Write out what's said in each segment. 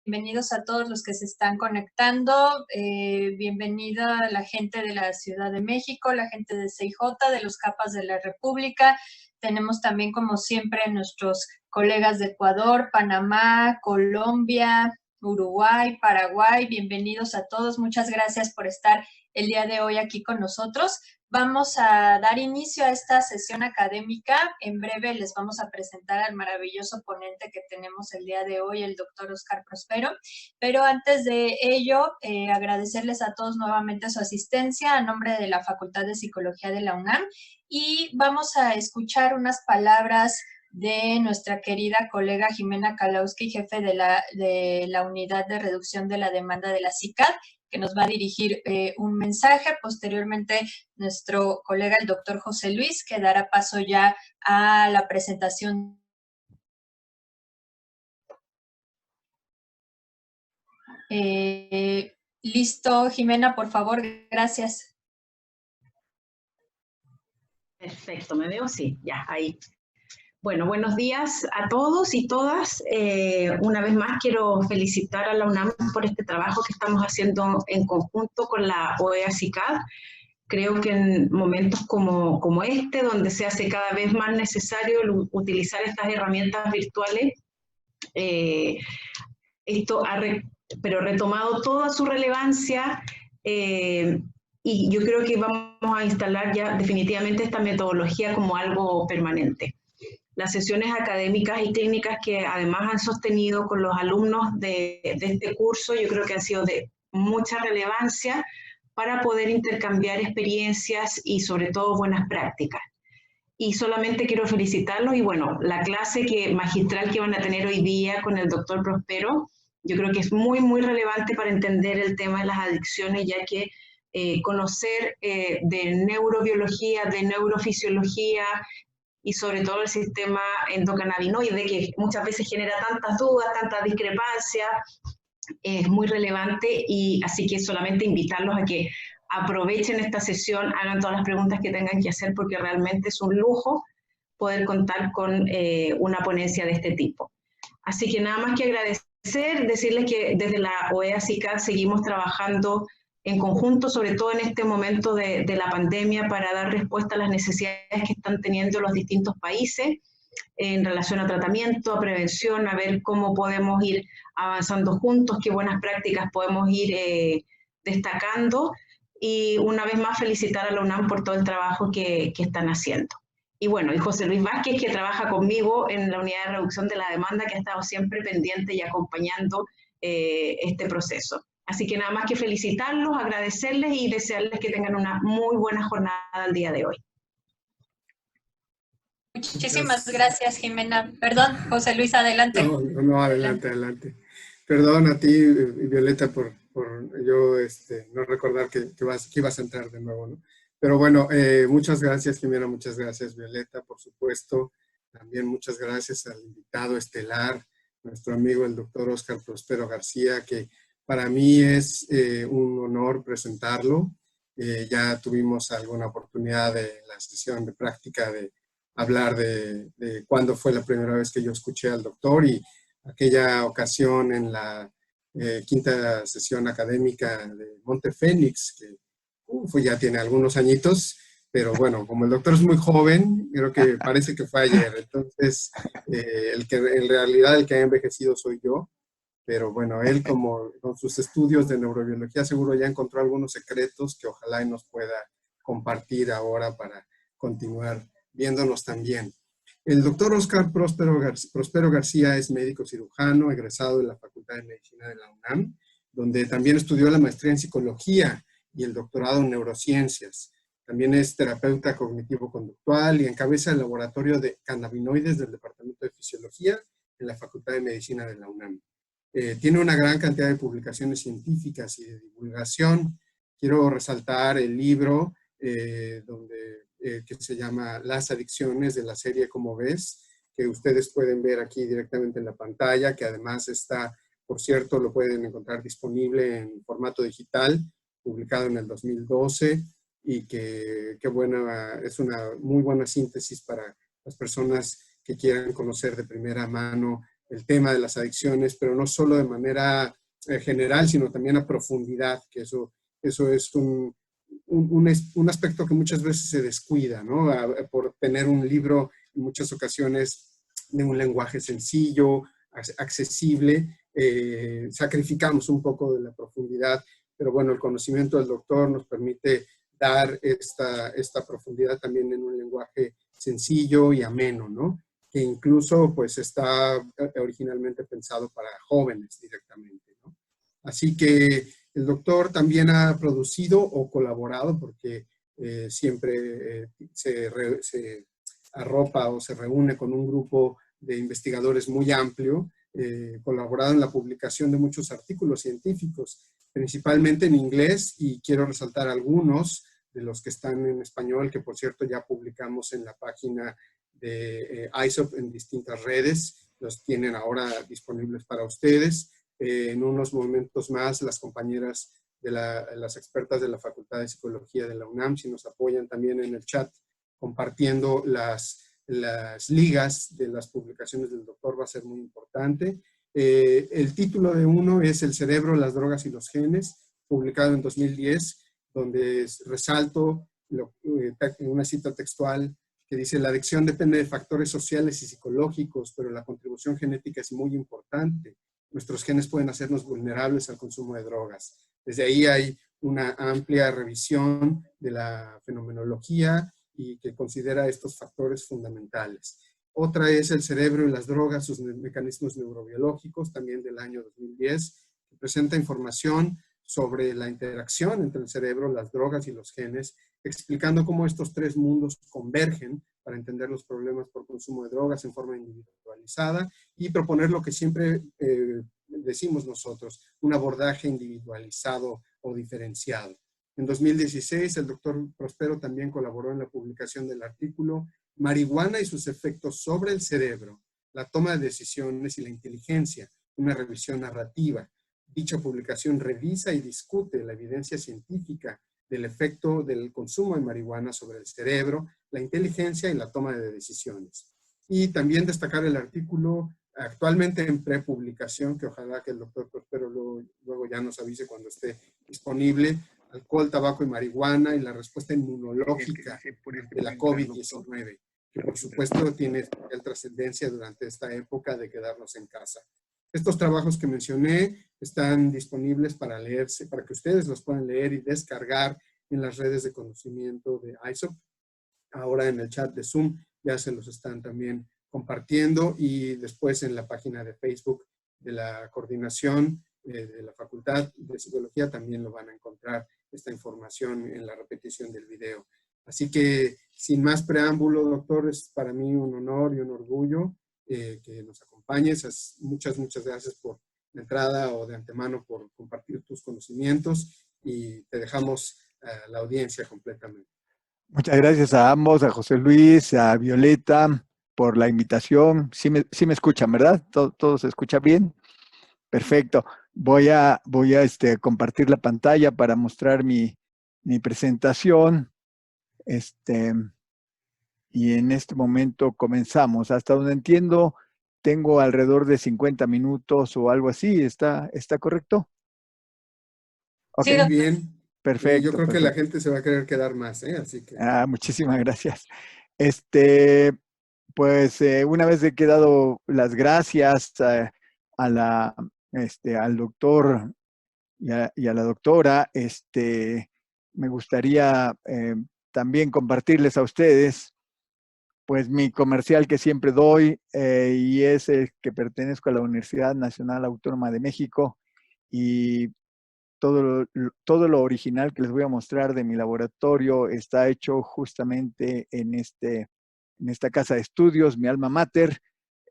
Bienvenidos a todos los que se están conectando. Bienvenida la gente de la Ciudad de México, la gente de CIJ, de los CAPAS de la República. Tenemos también, como siempre, nuestros colegas de Ecuador, Panamá, Colombia, Uruguay, Paraguay. Bienvenidos a todos. Muchas gracias por estar el día de hoy aquí con nosotros. Vamos a dar inicio a esta sesión académica. En breve les vamos a presentar al maravilloso ponente que tenemos el día de hoy, el doctor Óscar Prospero. Pero antes de ello, agradecerles a todos nuevamente su asistencia a nombre de la Facultad de Psicología de la UNAM. Y vamos a escuchar unas palabras de nuestra querida colega Jimena Kalauski, jefe de la Unidad de Reducción de la Demanda de la CICAD, que nos va a dirigir un mensaje. Posteriormente, nuestro colega, el doctor José Luis, que dará paso ya a la presentación. Listo, Jimena, por favor, gracias. Perfecto, ¿me veo? Sí, ya, ahí. Bueno, buenos días a todos y todas. Una vez más quiero felicitar a la UNAM por este trabajo que estamos haciendo en conjunto con la OEA-CICAD. Creo que en momentos como este, donde se hace cada vez más necesario utilizar estas herramientas virtuales, esto ha retomado toda su relevancia y yo creo que vamos a instalar ya definitivamente esta metodología como algo permanente. Las sesiones académicas y técnicas que además han sostenido con los alumnos de este curso, yo creo que han sido de mucha relevancia para poder intercambiar experiencias y sobre todo buenas prácticas. Y solamente quiero felicitarlos y bueno, la clase magistral que van a tener hoy día con el doctor Prospero, yo creo que es muy, muy relevante para entender el tema de las adicciones, ya que conocer de neurobiología, de neurofisiología, y sobre todo el sistema endocannabinoide, que muchas veces genera tantas dudas, tantas discrepancias, es muy relevante y así que solamente invitarlos a que aprovechen esta sesión, hagan todas las preguntas que tengan que hacer porque realmente es un lujo poder contar con una ponencia de este tipo. Así que nada más que agradecer, decirles que desde la OEA-CICAD seguimos trabajando en conjunto, sobre todo en este momento de la pandemia, para dar respuesta a las necesidades que están teniendo los distintos países en relación a tratamiento, a prevención, a ver cómo podemos ir avanzando juntos, qué buenas prácticas podemos ir destacando. Y una vez más felicitar a la UNAM por todo el trabajo que están haciendo. Y bueno, y José Luis Vázquez, que trabaja conmigo en la unidad de reducción de la demanda, que ha estado siempre pendiente y acompañando este proceso. Así que nada más que felicitarlos, agradecerles y desearles que tengan una muy buena jornada el día de hoy. Muchísimas gracias, Jimena. Perdón, José Luis, adelante. No, adelante. Perdón a ti, Violeta, por yo no recordar que ibas a entrar de nuevo, ¿no? Pero bueno, muchas gracias, Jimena, muchas gracias, Violeta, por supuesto. También muchas gracias al invitado estelar, nuestro amigo el doctor Óscar Prospero García, que para mí es un honor presentarlo. Ya tuvimos alguna oportunidad de la sesión de práctica de hablar de cuándo fue la primera vez que yo escuché al doctor y aquella ocasión en la quinta sesión académica de Montefénix, que ya tiene algunos añitos, pero bueno, como el doctor es muy joven, creo que parece que fue ayer. Entonces, en realidad el que ha envejecido soy yo, pero bueno, él con sus estudios de neurobiología seguro ya encontró algunos secretos que ojalá y nos pueda compartir ahora para continuar viéndonos también. El doctor Óscar Prospero García es médico cirujano, egresado de la Facultad de Medicina de la UNAM, donde también estudió la maestría en psicología y el doctorado en neurociencias. También es terapeuta cognitivo-conductual y encabeza el laboratorio de cannabinoides del Departamento de Fisiología en la Facultad de Medicina de la UNAM. Tiene una gran cantidad de publicaciones científicas y de divulgación. Quiero resaltar el libro que se llama Las adicciones, de la serie Como ves, que ustedes pueden ver aquí directamente en la pantalla, que además está, por cierto, lo pueden encontrar disponible en formato digital, publicado en el 2012, y que es una muy buena síntesis para las personas que quieran conocer de primera mano el tema de las adicciones, pero no solo de manera general, sino también a profundidad, que eso es un aspecto que muchas veces se descuida, ¿no? Por tener un libro en muchas ocasiones de un lenguaje sencillo, accesible, sacrificamos un poco de la profundidad, pero bueno, el conocimiento del doctor nos permite dar esta profundidad también en un lenguaje sencillo y ameno, ¿no? Que incluso pues está originalmente pensado para jóvenes directamente, ¿no? Así que el doctor también ha producido o colaborado, porque siempre se arropa o se reúne con un grupo de investigadores muy amplio, colaborado en la publicación de muchos artículos científicos, principalmente en inglés, y quiero resaltar algunos de los que están en español, que por cierto ya publicamos en la página de ISOP en distintas redes, los tienen ahora disponibles para ustedes. En unos momentos más, las compañeras las expertas de la Facultad de Psicología de la UNAM, si nos apoyan también en el chat, compartiendo las ligas de las publicaciones del doctor, va a ser muy importante. El título de uno es El cerebro, las drogas y los genes, publicado en 2010, donde resalto una cita textual que dice: la adicción depende de factores sociales y psicológicos, pero la contribución genética es muy importante. Nuestros genes pueden hacernos vulnerables al consumo de drogas. Desde ahí hay una amplia revisión de la fenomenología y que considera estos factores fundamentales. Otra es El cerebro y las drogas, sus mecanismos neurobiológicos, también del año 2010, que presenta información sobre la interacción entre el cerebro, las drogas y los genes, explicando cómo estos tres mundos convergen para entender los problemas por consumo de drogas en forma individualizada y proponer lo que siempre decimos nosotros, un abordaje individualizado o diferenciado. En 2016, el doctor Prospero también colaboró en la publicación del artículo Marihuana y sus efectos sobre el cerebro, la toma de decisiones y la inteligencia, una revisión narrativa. Dicha publicación revisa y discute la evidencia científica del efecto del consumo de marihuana sobre el cerebro, la inteligencia y la toma de decisiones. Y también destacar el artículo actualmente en prepublicación, que ojalá que el doctor Prospero luego ya nos avise cuando esté disponible, Alcohol, tabaco y marihuana y la respuesta inmunológica de la COVID-19, que por supuesto tiene especial trascendencia durante esta época de quedarnos en casa. Estos trabajos que mencioné están disponibles para leerse, para que ustedes los puedan leer y descargar en las redes de conocimiento de ISOP. Ahora en el chat de Zoom ya se los están también compartiendo, y después en la página de Facebook de la coordinación de la Facultad de Psicología también lo van a encontrar esta información en la repetición del video. Así que sin más preámbulo, doctor, es para mí un honor y un orgullo que nos acompañes. Muchas gracias por la entrada o de antemano por compartir tus conocimientos, y te dejamos a la audiencia completamente. Muchas gracias a ambos, a José Luis, a Violeta, por la invitación. Sí me escuchan, ¿verdad? ¿Todo se escucha bien? Perfecto. Voy a compartir la pantalla para mostrar mi presentación. Y en este momento comenzamos. Hasta donde entiendo, tengo alrededor de 50 minutos o algo así. ¿Está correcto? Okay. Sí, bien. Perfecto. Yo creo que la gente se va a querer quedar más, Así que... muchísimas gracias. Pues una vez que he dado las gracias al doctor y a la doctora, me gustaría también compartirles a ustedes pues mi comercial que siempre doy, y es que pertenezco a la Universidad Nacional Autónoma de México, y todo lo original que les voy a mostrar de mi laboratorio está hecho justamente en esta casa de estudios, mi alma mater,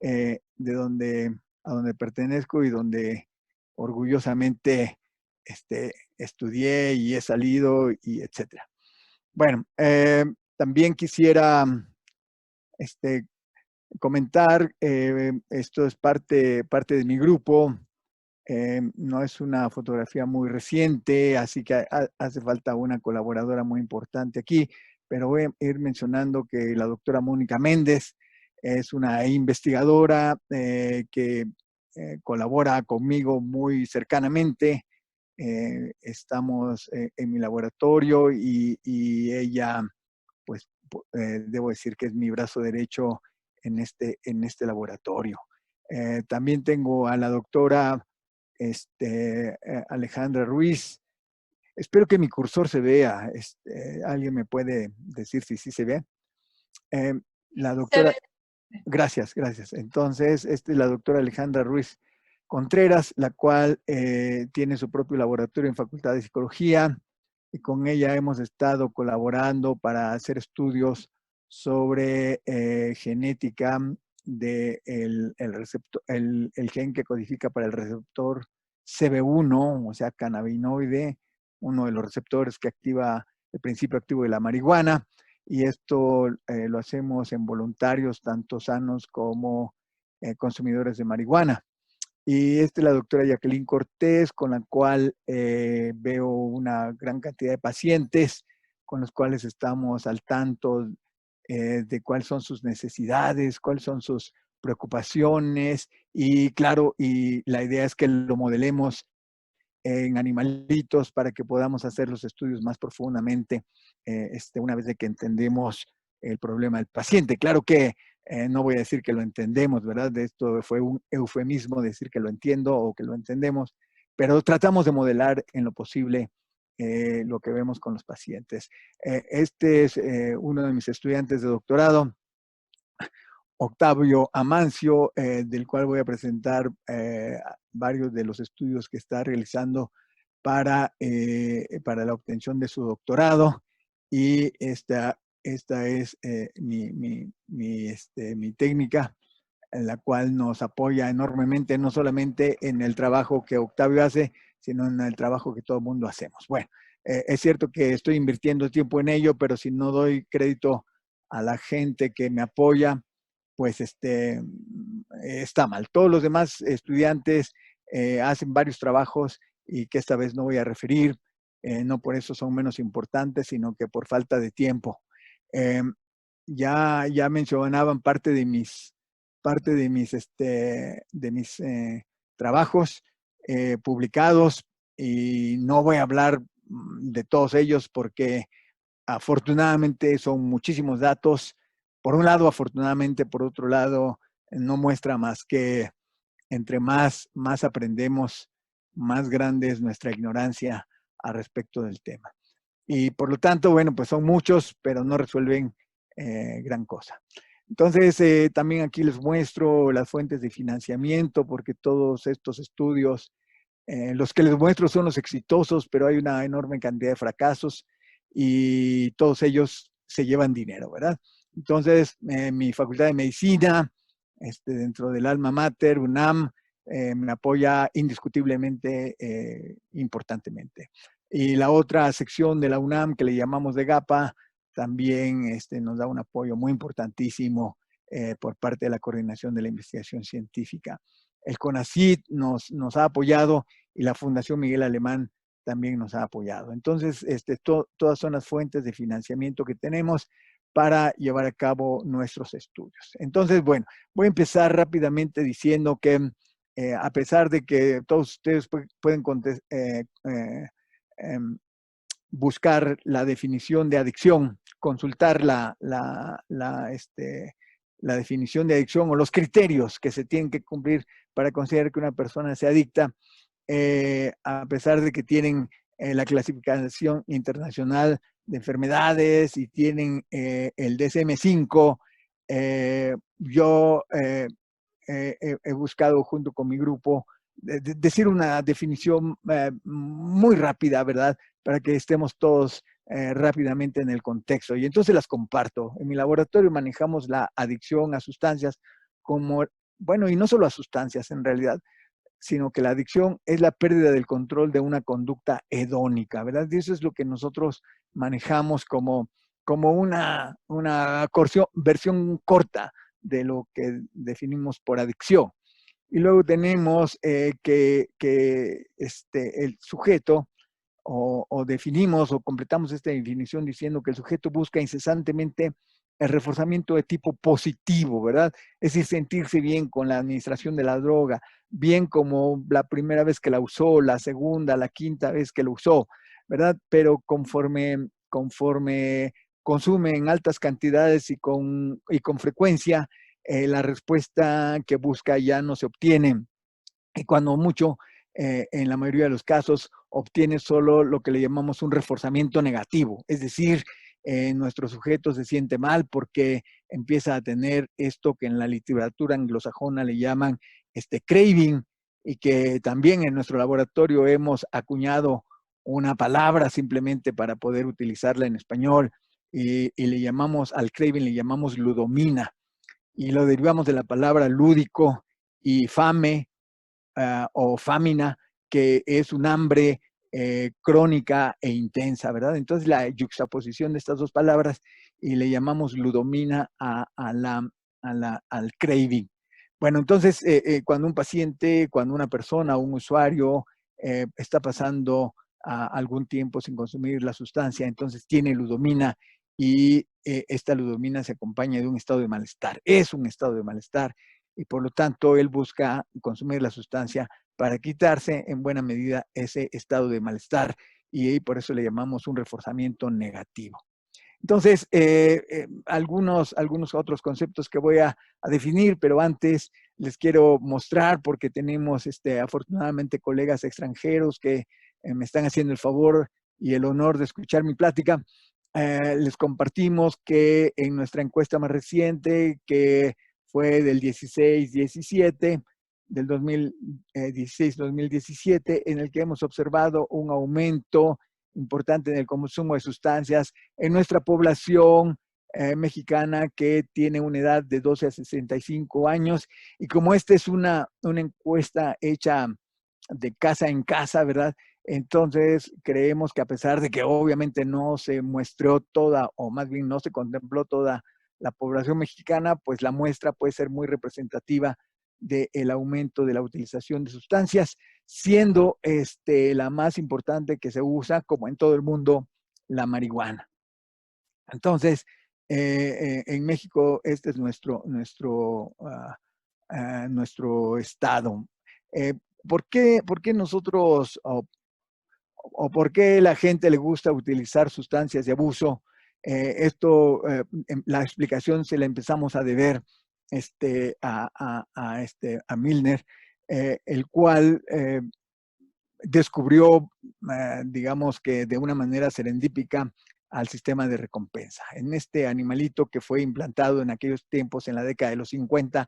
a donde pertenezco y donde orgullosamente estudié y he salido, y etcétera. Bueno, también quisiera comentar, esto es parte de mi grupo. No es una fotografía muy reciente, así que hace falta una colaboradora muy importante aquí, pero voy a ir mencionando que la doctora Mónica Méndez es una investigadora que colabora conmigo muy cercanamente. Estamos en mi laboratorio y ella, pues, debo decir que es mi brazo derecho en este laboratorio. También tengo a la doctora Alejandra Ruiz. Espero que mi cursor se vea. ¿Alguien me puede decir si sí se ve? La doctora... Gracias, gracias. Entonces, esta es la doctora Alejandra Ruiz Contreras, la cual tiene su propio laboratorio en Facultad de Psicología, y con ella hemos estado colaborando para hacer estudios sobre genética del el gen que codifica para el receptor CB1, o sea, cannabinoide, uno de los receptores que activa el principio activo de la marihuana. Y esto lo hacemos en voluntarios, tanto sanos como consumidores de marihuana. Y esta es la doctora Jacqueline Cortés, con la cual veo una gran cantidad de pacientes, con los cuales estamos al tanto de cuáles son sus necesidades, cuáles son sus preocupaciones, y claro, y la idea es que lo modelemos en animalitos para que podamos hacer los estudios más profundamente una vez de que entendemos el problema del paciente. Claro que no voy a decir que lo entendemos, ¿verdad? De esto fue un eufemismo decir que lo entiendo o que lo entendemos, pero tratamos de modelar en lo posible lo que vemos con los pacientes. Este es uno de mis estudiantes de doctorado, Octavio Amancio, del cual voy a presentar varios de los estudios que está realizando para la obtención de su doctorado. Y esta es mi técnica, en la cual nos apoya enormemente, no solamente en el trabajo que Octavio hace, sino en el trabajo que todo el mundo hacemos. Bueno, es cierto que estoy invirtiendo tiempo en ello, pero si no doy crédito a la gente que me apoya, pues está mal. Todos los demás estudiantes hacen varios trabajos y que esta vez no voy a referir, no por eso son menos importantes, sino que por falta de tiempo. Ya mencionaban parte de mis trabajos publicados, y no voy a hablar de todos ellos porque afortunadamente son muchísimos datos. Por un lado, afortunadamente, por otro lado, no muestra más que entre más aprendemos, más grande es nuestra ignorancia al respecto del tema. Y por lo tanto, bueno, pues son muchos, pero no resuelven gran cosa. Entonces, también aquí les muestro las fuentes de financiamiento, porque todos estos estudios, los que les muestro son los exitosos, pero hay una enorme cantidad de fracasos y todos ellos se llevan dinero, ¿verdad? Entonces, mi Facultad de Medicina, dentro del alma mater, UNAM, me apoya indiscutiblemente, importantemente. Y la otra sección de la UNAM, que le llamamos de GAPA, también nos da un apoyo muy importantísimo por parte de la Coordinación de la Investigación Científica. El CONACYT nos ha apoyado, y la Fundación Miguel Alemán también nos ha apoyado. Entonces, todas son las fuentes de financiamiento que tenemos para llevar a cabo nuestros estudios. Entonces, bueno, voy a empezar rápidamente diciendo que a pesar de que todos ustedes pueden buscar la definición de adicción, consultar la definición de adicción o los criterios que se tienen que cumplir para considerar que una persona sea adicta, a pesar de que tienen la clasificación internacional de enfermedades y tienen el DSM-5, yo he buscado junto con mi grupo decir una definición muy rápida, ¿verdad? Para que estemos todos rápidamente en el contexto. Y entonces las comparto. En mi laboratorio manejamos la adicción a sustancias como, bueno, y no solo a sustancias en realidad, sino que la adicción es la pérdida del control de una conducta hedónica, ¿verdad? Y eso es lo que nosotros manejamos como una versión corta de lo que definimos por adicción. Y luego tenemos que el sujeto, o definimos o completamos esta definición diciendo que el sujeto busca incesantemente el reforzamiento de tipo positivo, ¿verdad? Es decir, sentirse bien con la administración de la droga, bien como la primera vez que la usó, la segunda, la quinta vez que lo usó, ¿verdad? Pero conforme consume en altas cantidades y con frecuencia, la respuesta que busca ya no se obtiene. Y cuando mucho, en la mayoría de los casos, obtiene solo lo que le llamamos un reforzamiento negativo. Es decir, nuestro sujeto se siente mal porque empieza a tener esto que en la literatura anglosajona le llaman craving, y que también en nuestro laboratorio hemos acuñado una palabra simplemente para poder utilizarla en español, y le llamamos al craving, le llamamos ludomina, y lo derivamos de la palabra lúdico y fame, o famina, que es un hambre crónica e intensa, ¿verdad? Entonces la yuxtaposición de estas dos palabras, y le llamamos ludomina al craving. Bueno, entonces cuando un paciente, cuando una persona, un usuario está pasando algún tiempo sin consumir la sustancia, entonces tiene ludomina, y esta ludomina se acompaña de un estado de malestar. Es un estado de malestar, y por lo tanto él busca consumir la sustancia para quitarse en buena medida ese estado de malestar, y por eso le llamamos un reforzamiento negativo. Entonces, algunos otros conceptos que voy a definir, pero antes les quiero mostrar, porque tenemos afortunadamente colegas extranjeros que me están haciendo el favor y el honor de escuchar mi plática. Les compartimos que en nuestra encuesta más reciente, que fue del 16-17, del 2016-2017, en el que hemos observado un aumento importante en el consumo de sustancias en nuestra población mexicana, que tiene una edad de 12 a 65 años. Y como esta es una encuesta hecha de casa en casa, ¿verdad? Entonces creemos que, a pesar de que obviamente no se muestró toda, o más bien no se contempló toda la población mexicana, pues la muestra puede ser muy representativa del aumento de la utilización de sustancias, siendo la más importante que se usa, como en todo el mundo, la marihuana. Entonces, en México este es nuestro estado. ¿Por qué nosotros, o por qué la gente le gusta utilizar sustancias de abuso? La explicación se la empezamos a deber a Milner, el cual descubrió, digamos que de una manera serendípica, al sistema de recompensa. En este animalito que fue implantado en aquellos tiempos, en la década de los 50,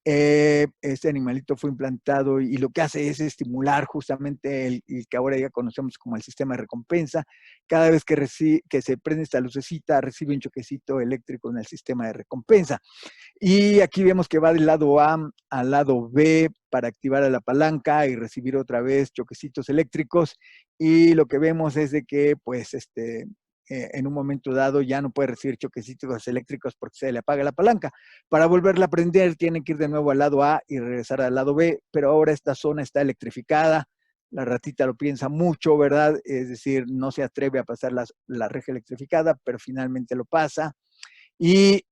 este animalito fue implantado, y lo que hace es estimular justamente el que ahora ya conocemos como el sistema de recompensa. Cada vez que se prende esta lucecita, recibe un choquecito eléctrico en el sistema de recompensa. Y aquí vemos que va del lado A al lado B para activar a la palanca y recibir otra vez choquecitos eléctricos. Y lo que vemos es de que, pues, en un momento dado ya no puede recibir choquecitos eléctricos porque se le apaga la palanca. Para volverla a prender, tiene que ir de nuevo al lado A y regresar al lado B, pero ahora esta zona está electrificada. La ratita lo piensa mucho, ¿verdad? Es decir, no se atreve a pasar la reja electrificada, pero finalmente lo pasa. Y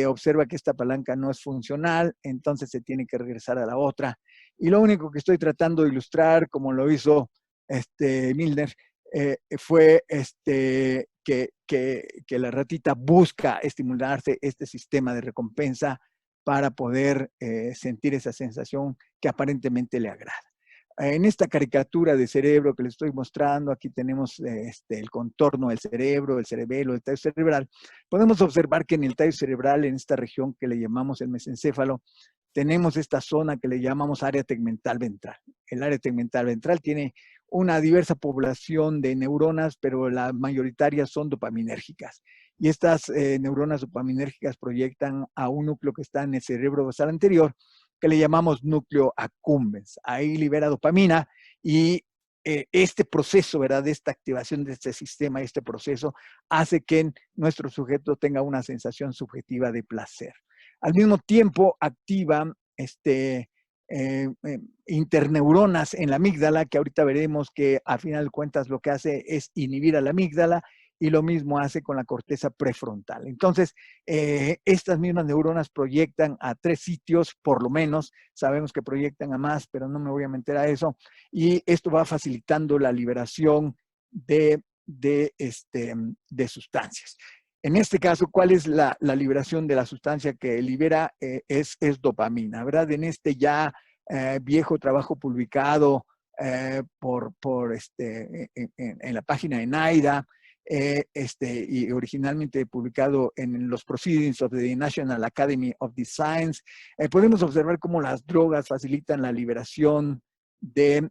observa que esta palanca no es funcional, entonces se tiene que regresar a la otra. Y lo único que estoy tratando de ilustrar, como lo hizo Milner, fue que la ratita busca estimularse este sistema de recompensa para poder sentir esa sensación que aparentemente le agrada. En esta caricatura de cerebro que les estoy mostrando, aquí tenemos el contorno del cerebro, el cerebelo, el tallo cerebral. Podemos observar que en el tallo cerebral, en esta región que le llamamos el mesencéfalo, tenemos esta zona que le llamamos área tegmental ventral. El área tegmental ventral tiene una diversa población de neuronas, pero las mayoritarias son dopaminérgicas. Y estas neuronas dopaminérgicas proyectan a un núcleo que está en el cerebro basal anterior, que le llamamos núcleo accumbens. Ahí libera dopamina, y este proceso, ¿verdad?, de esta activación de este sistema, este proceso, hace que nuestro sujeto tenga una sensación subjetiva de placer. Al mismo tiempo, activa interneuronas en la amígdala, que ahorita veremos que a final de cuentas lo que hace es inhibir a la amígdala, y lo mismo hace con la corteza prefrontal. Entonces, estas mismas neuronas proyectan a 3 sitios, por lo menos. Sabemos que proyectan a más, pero no me voy a meter a eso. Y esto va facilitando la liberación de sustancias. En este caso, ¿cuál es la liberación de la sustancia que libera? Es dopamina, ¿verdad? En este ya viejo trabajo publicado en la página de NIDA, y originalmente publicado en los Proceedings of the National Academy of the Science, podemos observar cómo las drogas facilitan la liberación del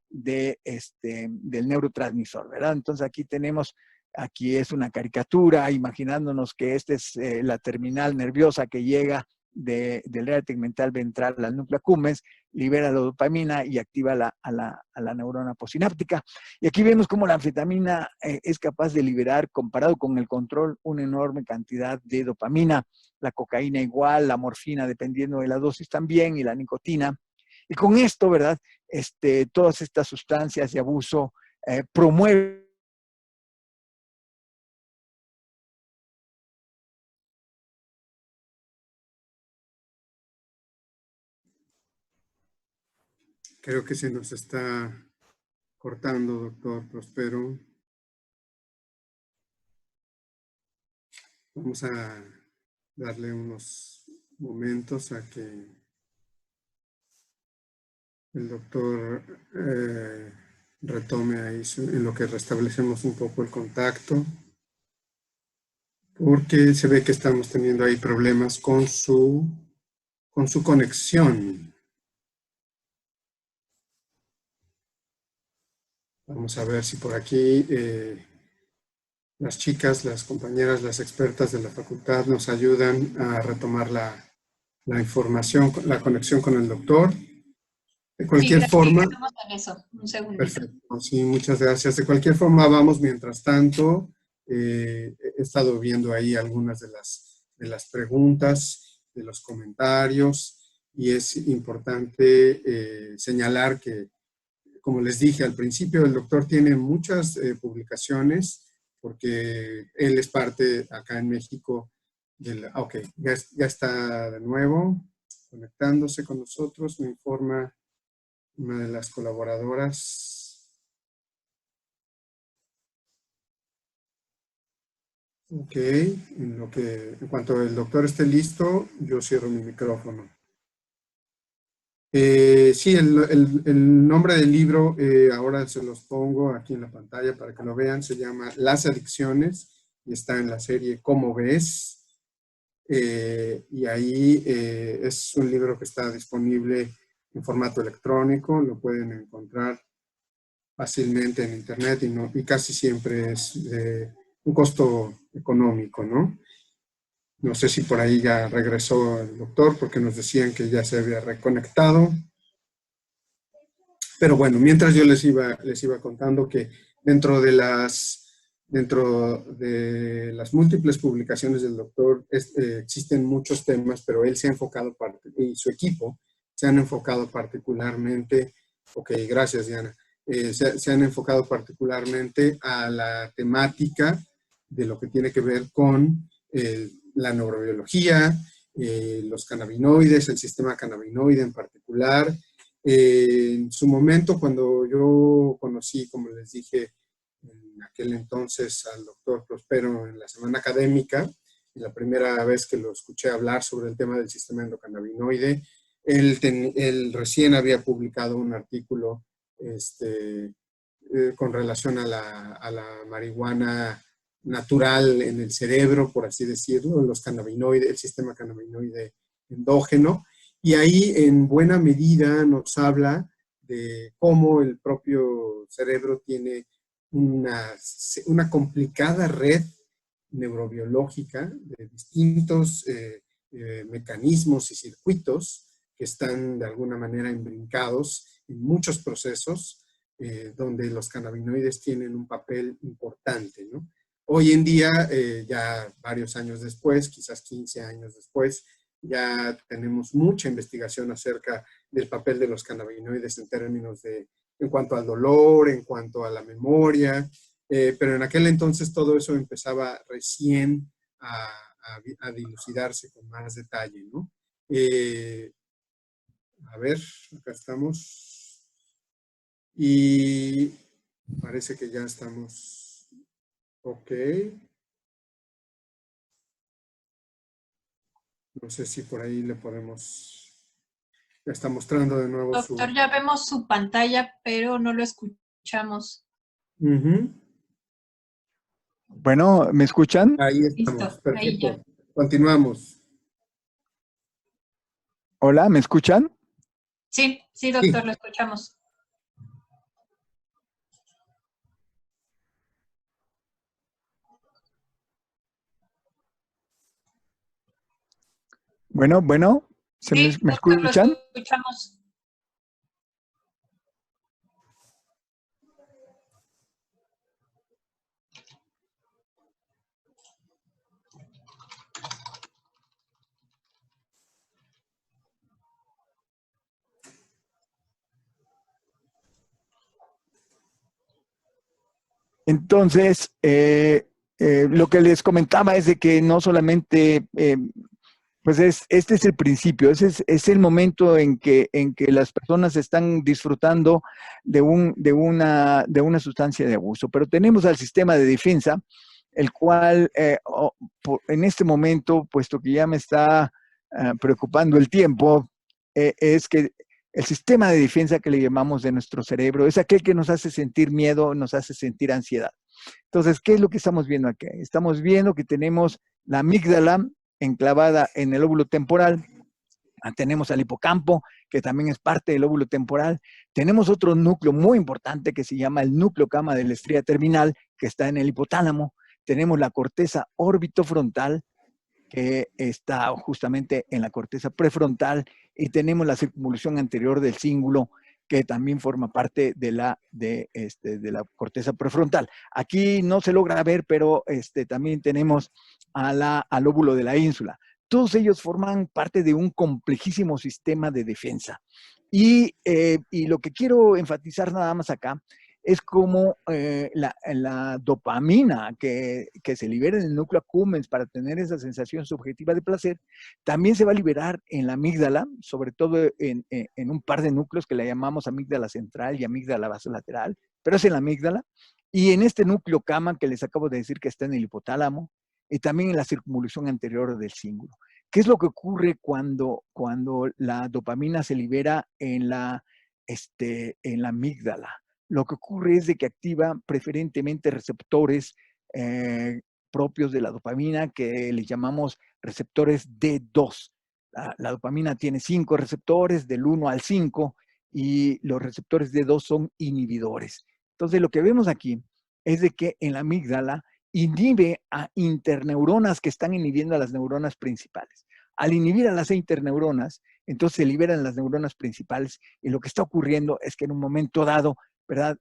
neurotransmisor, ¿verdad? Entonces aquí es una caricatura, imaginándonos que esta es la terminal nerviosa que llega del área tegmental ventral al núcleo accumbens, libera la dopamina y activa a la neurona postsináptica. Y aquí vemos cómo la anfetamina es capaz de liberar, comparado con el control, una enorme cantidad de dopamina. La cocaína igual, la morfina dependiendo de la dosis también, y la nicotina. Y con esto, ¿verdad? Todas estas sustancias de abuso promueven Creo que se nos está cortando, doctor Prospero. Vamos a darle unos momentos a que el doctor retome ahí en lo que restablecemos un poco el contacto, porque se ve que estamos teniendo ahí problemas con su conexión. Vamos a ver si por aquí las chicas, las compañeras, las expertas de la facultad nos ayudan a retomar la información, la conexión con el doctor. De cualquier forma. Estamos en eso, un segundito. Perfecto, sí, muchas gracias. De cualquier forma, vamos mientras tanto. He estado viendo ahí algunas de las preguntas, de los comentarios, y es importante señalar que, como les dije al principio, el doctor tiene muchas publicaciones, porque él es parte acá en México ok, ya está de nuevo conectándose con nosotros, me informa una de las colaboradoras. Ok, en cuanto el doctor esté listo, yo cierro mi micrófono. Sí, el nombre del libro, ahora se los pongo aquí en la pantalla para que lo vean, se llama Las Adicciones y está en la serie ¿Cómo ves? Y ahí es un libro que está disponible en formato electrónico, lo pueden encontrar fácilmente en internet y casi siempre es de un costo económico, ¿no? No sé si por ahí ya regresó el doctor porque nos decían que ya se había reconectado. Pero bueno, mientras yo les iba contando que dentro de las múltiples publicaciones del doctor existen muchos temas, pero él se ha enfocado, y su equipo se han enfocado particularmente, ok, gracias Diana, se han enfocado particularmente a la temática de lo que tiene que ver con la neurobiología, los cannabinoides, el sistema cannabinoide en particular. En su momento, cuando yo conocí, como les dije, en aquel entonces al doctor Prospero en la semana académica, y la primera vez que lo escuché hablar sobre el tema del sistema endocannabinoide, él recién había publicado un artículo con relación a la marihuana natural en el cerebro, por así decirlo, los cannabinoides, el sistema cannabinoide endógeno, y ahí en buena medida nos habla de cómo el propio cerebro tiene una complicada red neurobiológica de distintos mecanismos y circuitos que están de alguna manera imbrincados en muchos procesos donde los cannabinoides tienen un papel importante, ¿no? Hoy en día, ya varios años después, quizás 15 años después, ya tenemos mucha investigación acerca del papel de los cannabinoides en cuanto al dolor, en cuanto a la memoria, pero en aquel entonces todo eso empezaba recién a dilucidarse con más detalle, ¿no? A ver, acá estamos. Y parece que ya estamos. Ok. No sé si por ahí le podemos. Ya está mostrando de nuevo su. Doctor, ya vemos su pantalla, pero no lo escuchamos. Bueno, ¿me escuchan? Ahí estamos, Listo, ahí ya. perfecto. Continuamos. Hola, ¿me escuchan? Sí, sí, doctor, Sí. lo escuchamos. Bueno, Sí, ¿me doctor, lo escuchan? escuchamos. Entonces, lo que les comentaba es de que no solamente, pues este es el principio, es el momento en que las personas están disfrutando de una sustancia de abuso. Pero tenemos al sistema de defensa, el cual en este momento, puesto que ya me está preocupando el tiempo, es que el sistema de defensa que le llamamos de nuestro cerebro es aquel que nos hace sentir miedo, nos hace sentir ansiedad. Entonces, ¿qué es lo que estamos viendo aquí? Estamos viendo que tenemos la amígdala enclavada en el lóbulo temporal, tenemos al hipocampo, que también es parte del lóbulo temporal, tenemos otro núcleo muy importante que se llama el núcleo cama de la estría terminal, que está en el hipotálamo, tenemos la corteza orbitofrontal, que está justamente en la corteza prefrontal, y tenemos la circunvolución anterior del cíngulo, que también forma parte de la corteza prefrontal. Aquí no se logra ver, pero también tenemos al lóbulo de la ínsula. Todos ellos forman parte de un complejísimo sistema de defensa. Y lo que quiero enfatizar nada más acá es como la dopamina que se libera en el núcleo accumbens para tener esa sensación subjetiva de placer, también se va a liberar en la amígdala, sobre todo en un par de núcleos que la llamamos amígdala central y amígdala basolateral, pero es en la amígdala, y en este núcleo cama que les acabo de decir que está en el hipotálamo, y también en la circunvolución anterior del cíngulo. ¿Qué es lo que ocurre cuando la dopamina se libera en la amígdala? Lo que ocurre es de que activa preferentemente receptores propios de la dopamina que le llamamos receptores D2. La dopamina tiene 5 receptores, del 1 al 5, y los receptores D2 son inhibidores. Entonces, lo que vemos aquí es de que en la amígdala inhibe a interneuronas que están inhibiendo a las neuronas principales. Al inhibir a las interneuronas, entonces se liberan las neuronas principales, y lo que está ocurriendo es que en un momento dado, ¿verdad?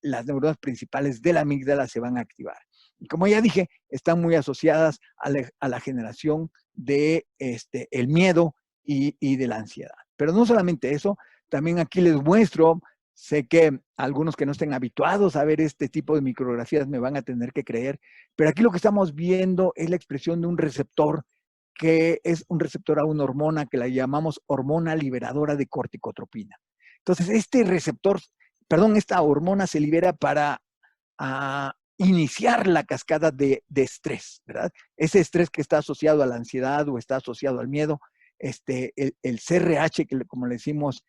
Las neuronas principales de la amígdala se van a activar. Y como ya dije, están muy asociadas a la generación de el miedo y de la ansiedad. Pero no solamente eso, también aquí les muestro, sé que algunos que no estén habituados a ver este tipo de micrografías me van a tener que creer, pero aquí lo que estamos viendo es la expresión de un receptor que es un receptor a una hormona que la llamamos hormona liberadora de corticotropina. Entonces, este receptor, esta hormona se libera para iniciar la cascada de estrés, ¿verdad? Ese estrés que está asociado a la ansiedad o está asociado al miedo, el CRH, que como le decimos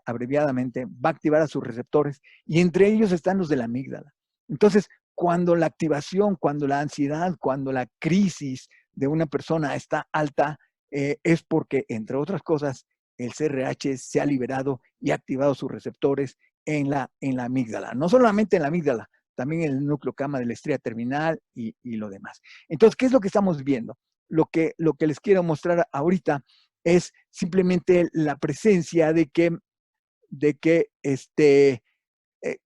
abreviadamente, va a activar a sus receptores, y entre ellos están los de la amígdala. Entonces, cuando la activación, cuando la ansiedad, cuando la crisis de una persona está alta, es porque, entre otras cosas, el CRH se ha liberado y ha activado sus receptores en la amígdala. No solamente en la amígdala, también en el núcleo cama de la estría terminal y lo demás. Entonces, ¿qué es lo que estamos viendo? Lo que les quiero mostrar ahorita es simplemente la presencia de que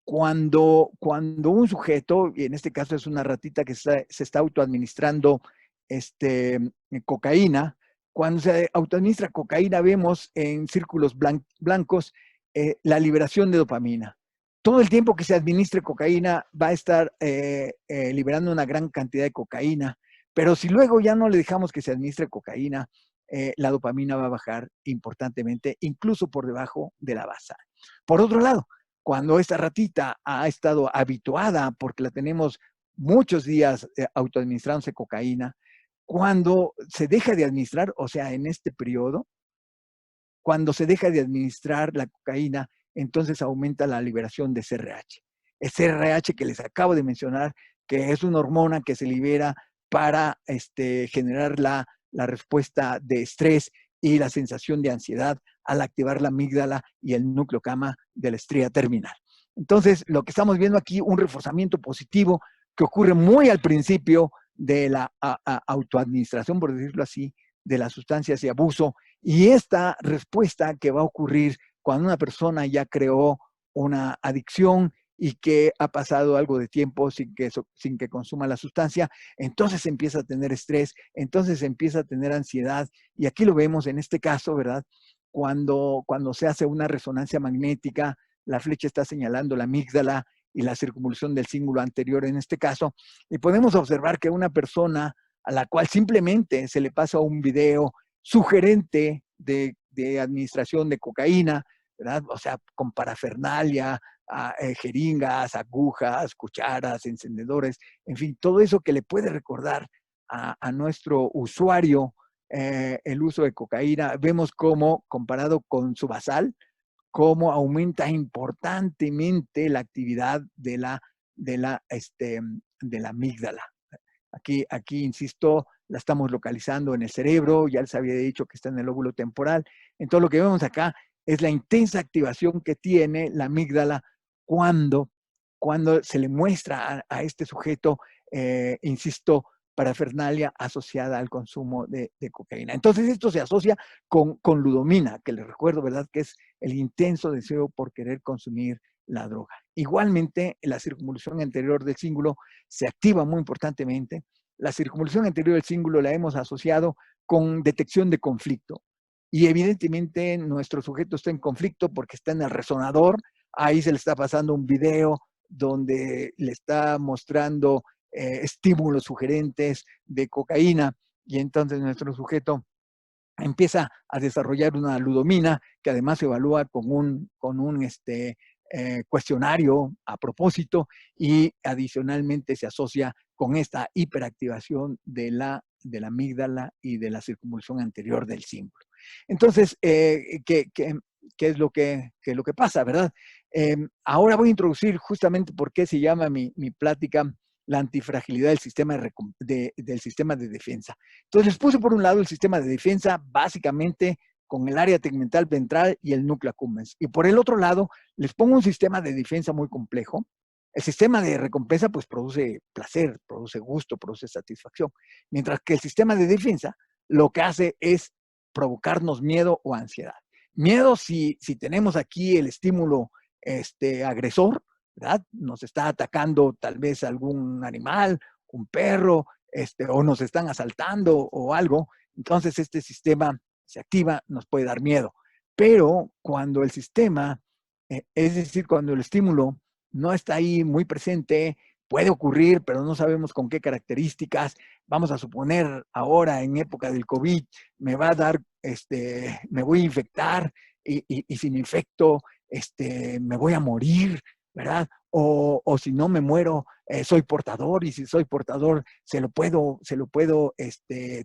cuando un sujeto, y en este caso es una ratita que se está autoadministrando cocaína, cuando se autoadministra cocaína vemos en círculos blancos la liberación de dopamina. todo el tiempo que se administre cocaína va a estar liberando una gran cantidad de cocaína, pero si luego ya no le dejamos que se administre cocaína, la dopamina va a bajar importantemente, incluso por debajo de la basal. Por otro lado, cuando esta ratita ha estado habituada, porque la tenemos muchos días autoadministrándose cocaína, cuando se deja de administrar, o sea, en este periodo, cuando se deja de administrar la cocaína, entonces aumenta la liberación de CRH. El CRH que les acabo de mencionar, que es una hormona que se libera para generar la respuesta de estrés y la sensación de ansiedad al activar la amígdala y el núcleo cama de la estría terminal. Entonces, lo que estamos viendo aquí, un reforzamiento positivo que ocurre muy al principio de la autoadministración, por decirlo así, de las sustancias y abuso, y esta respuesta que va a ocurrir cuando una persona ya creó una adicción y que ha pasado algo de tiempo sin que consuma la sustancia, entonces empieza a tener estrés, entonces empieza a tener ansiedad, y aquí lo vemos en este caso, ¿verdad? Cuando se hace una resonancia magnética, la flecha está señalando la amígdala y la circunvolución del cíngulo anterior en este caso, y podemos observar que una persona a la cual simplemente se le pasa un video sugerente de administración de cocaína, ¿verdad? O sea, con parafernalia, jeringas, agujas, cucharas, encendedores, en fin, todo eso que le puede recordar a nuestro usuario el uso de cocaína. Vemos cómo, comparado con su basal, cómo aumenta importantemente la actividad de la amígdala. Aquí, insisto, la estamos localizando en el cerebro, ya les había dicho que está en el lóbulo temporal. Entonces, lo que vemos acá es la intensa activación que tiene la amígdala cuando se le muestra a este sujeto, insisto, parafernalia asociada al consumo de cocaína. Entonces, esto se asocia con ludomina, que les recuerdo, ¿verdad?, que es el intenso deseo por querer consumir la droga. Igualmente, la circunvolución anterior del cíngulo se activa muy importantemente. La circunvolución anterior del cíngulo la hemos asociado con detección de conflicto. Y evidentemente nuestro sujeto está en conflicto porque está en el resonador. Ahí se le está pasando un video donde le está mostrando estímulos sugerentes de cocaína. Y entonces nuestro sujeto empieza a desarrollar una ludomina que además se evalúa con un cuestionario a propósito, y adicionalmente se asocia con esta hiperactivación de la amígdala y de la circunvolución anterior del cíngulo. Entonces, ¿qué es lo que pasa, verdad? Ahora voy a introducir justamente por qué se llama mi plática la antifragilidad del sistema del sistema de defensa. Entonces les puse por un lado el sistema de defensa básicamente con el área tegmental ventral y el núcleo accumbens. Y por el otro lado les pongo un sistema de defensa muy complejo. El sistema de recompensa pues produce placer, produce gusto, produce satisfacción. Mientras que el sistema de defensa lo que hace es provocarnos miedo o ansiedad. Miedo si tenemos aquí el estímulo agresor, ¿verdad? Nos está atacando tal vez algún animal, un perro, o nos están asaltando o algo. Entonces este sistema se activa, nos puede dar miedo. Pero cuando el sistema, es decir, cuando el estímulo no está ahí muy presente, puede ocurrir, pero no sabemos con qué características. Vamos a suponer ahora en época del COVID, me va a dar, me voy a infectar y si me infecto, me voy a morir, ¿verdad? O si no me muero, soy portador, y si soy portador, se lo puedo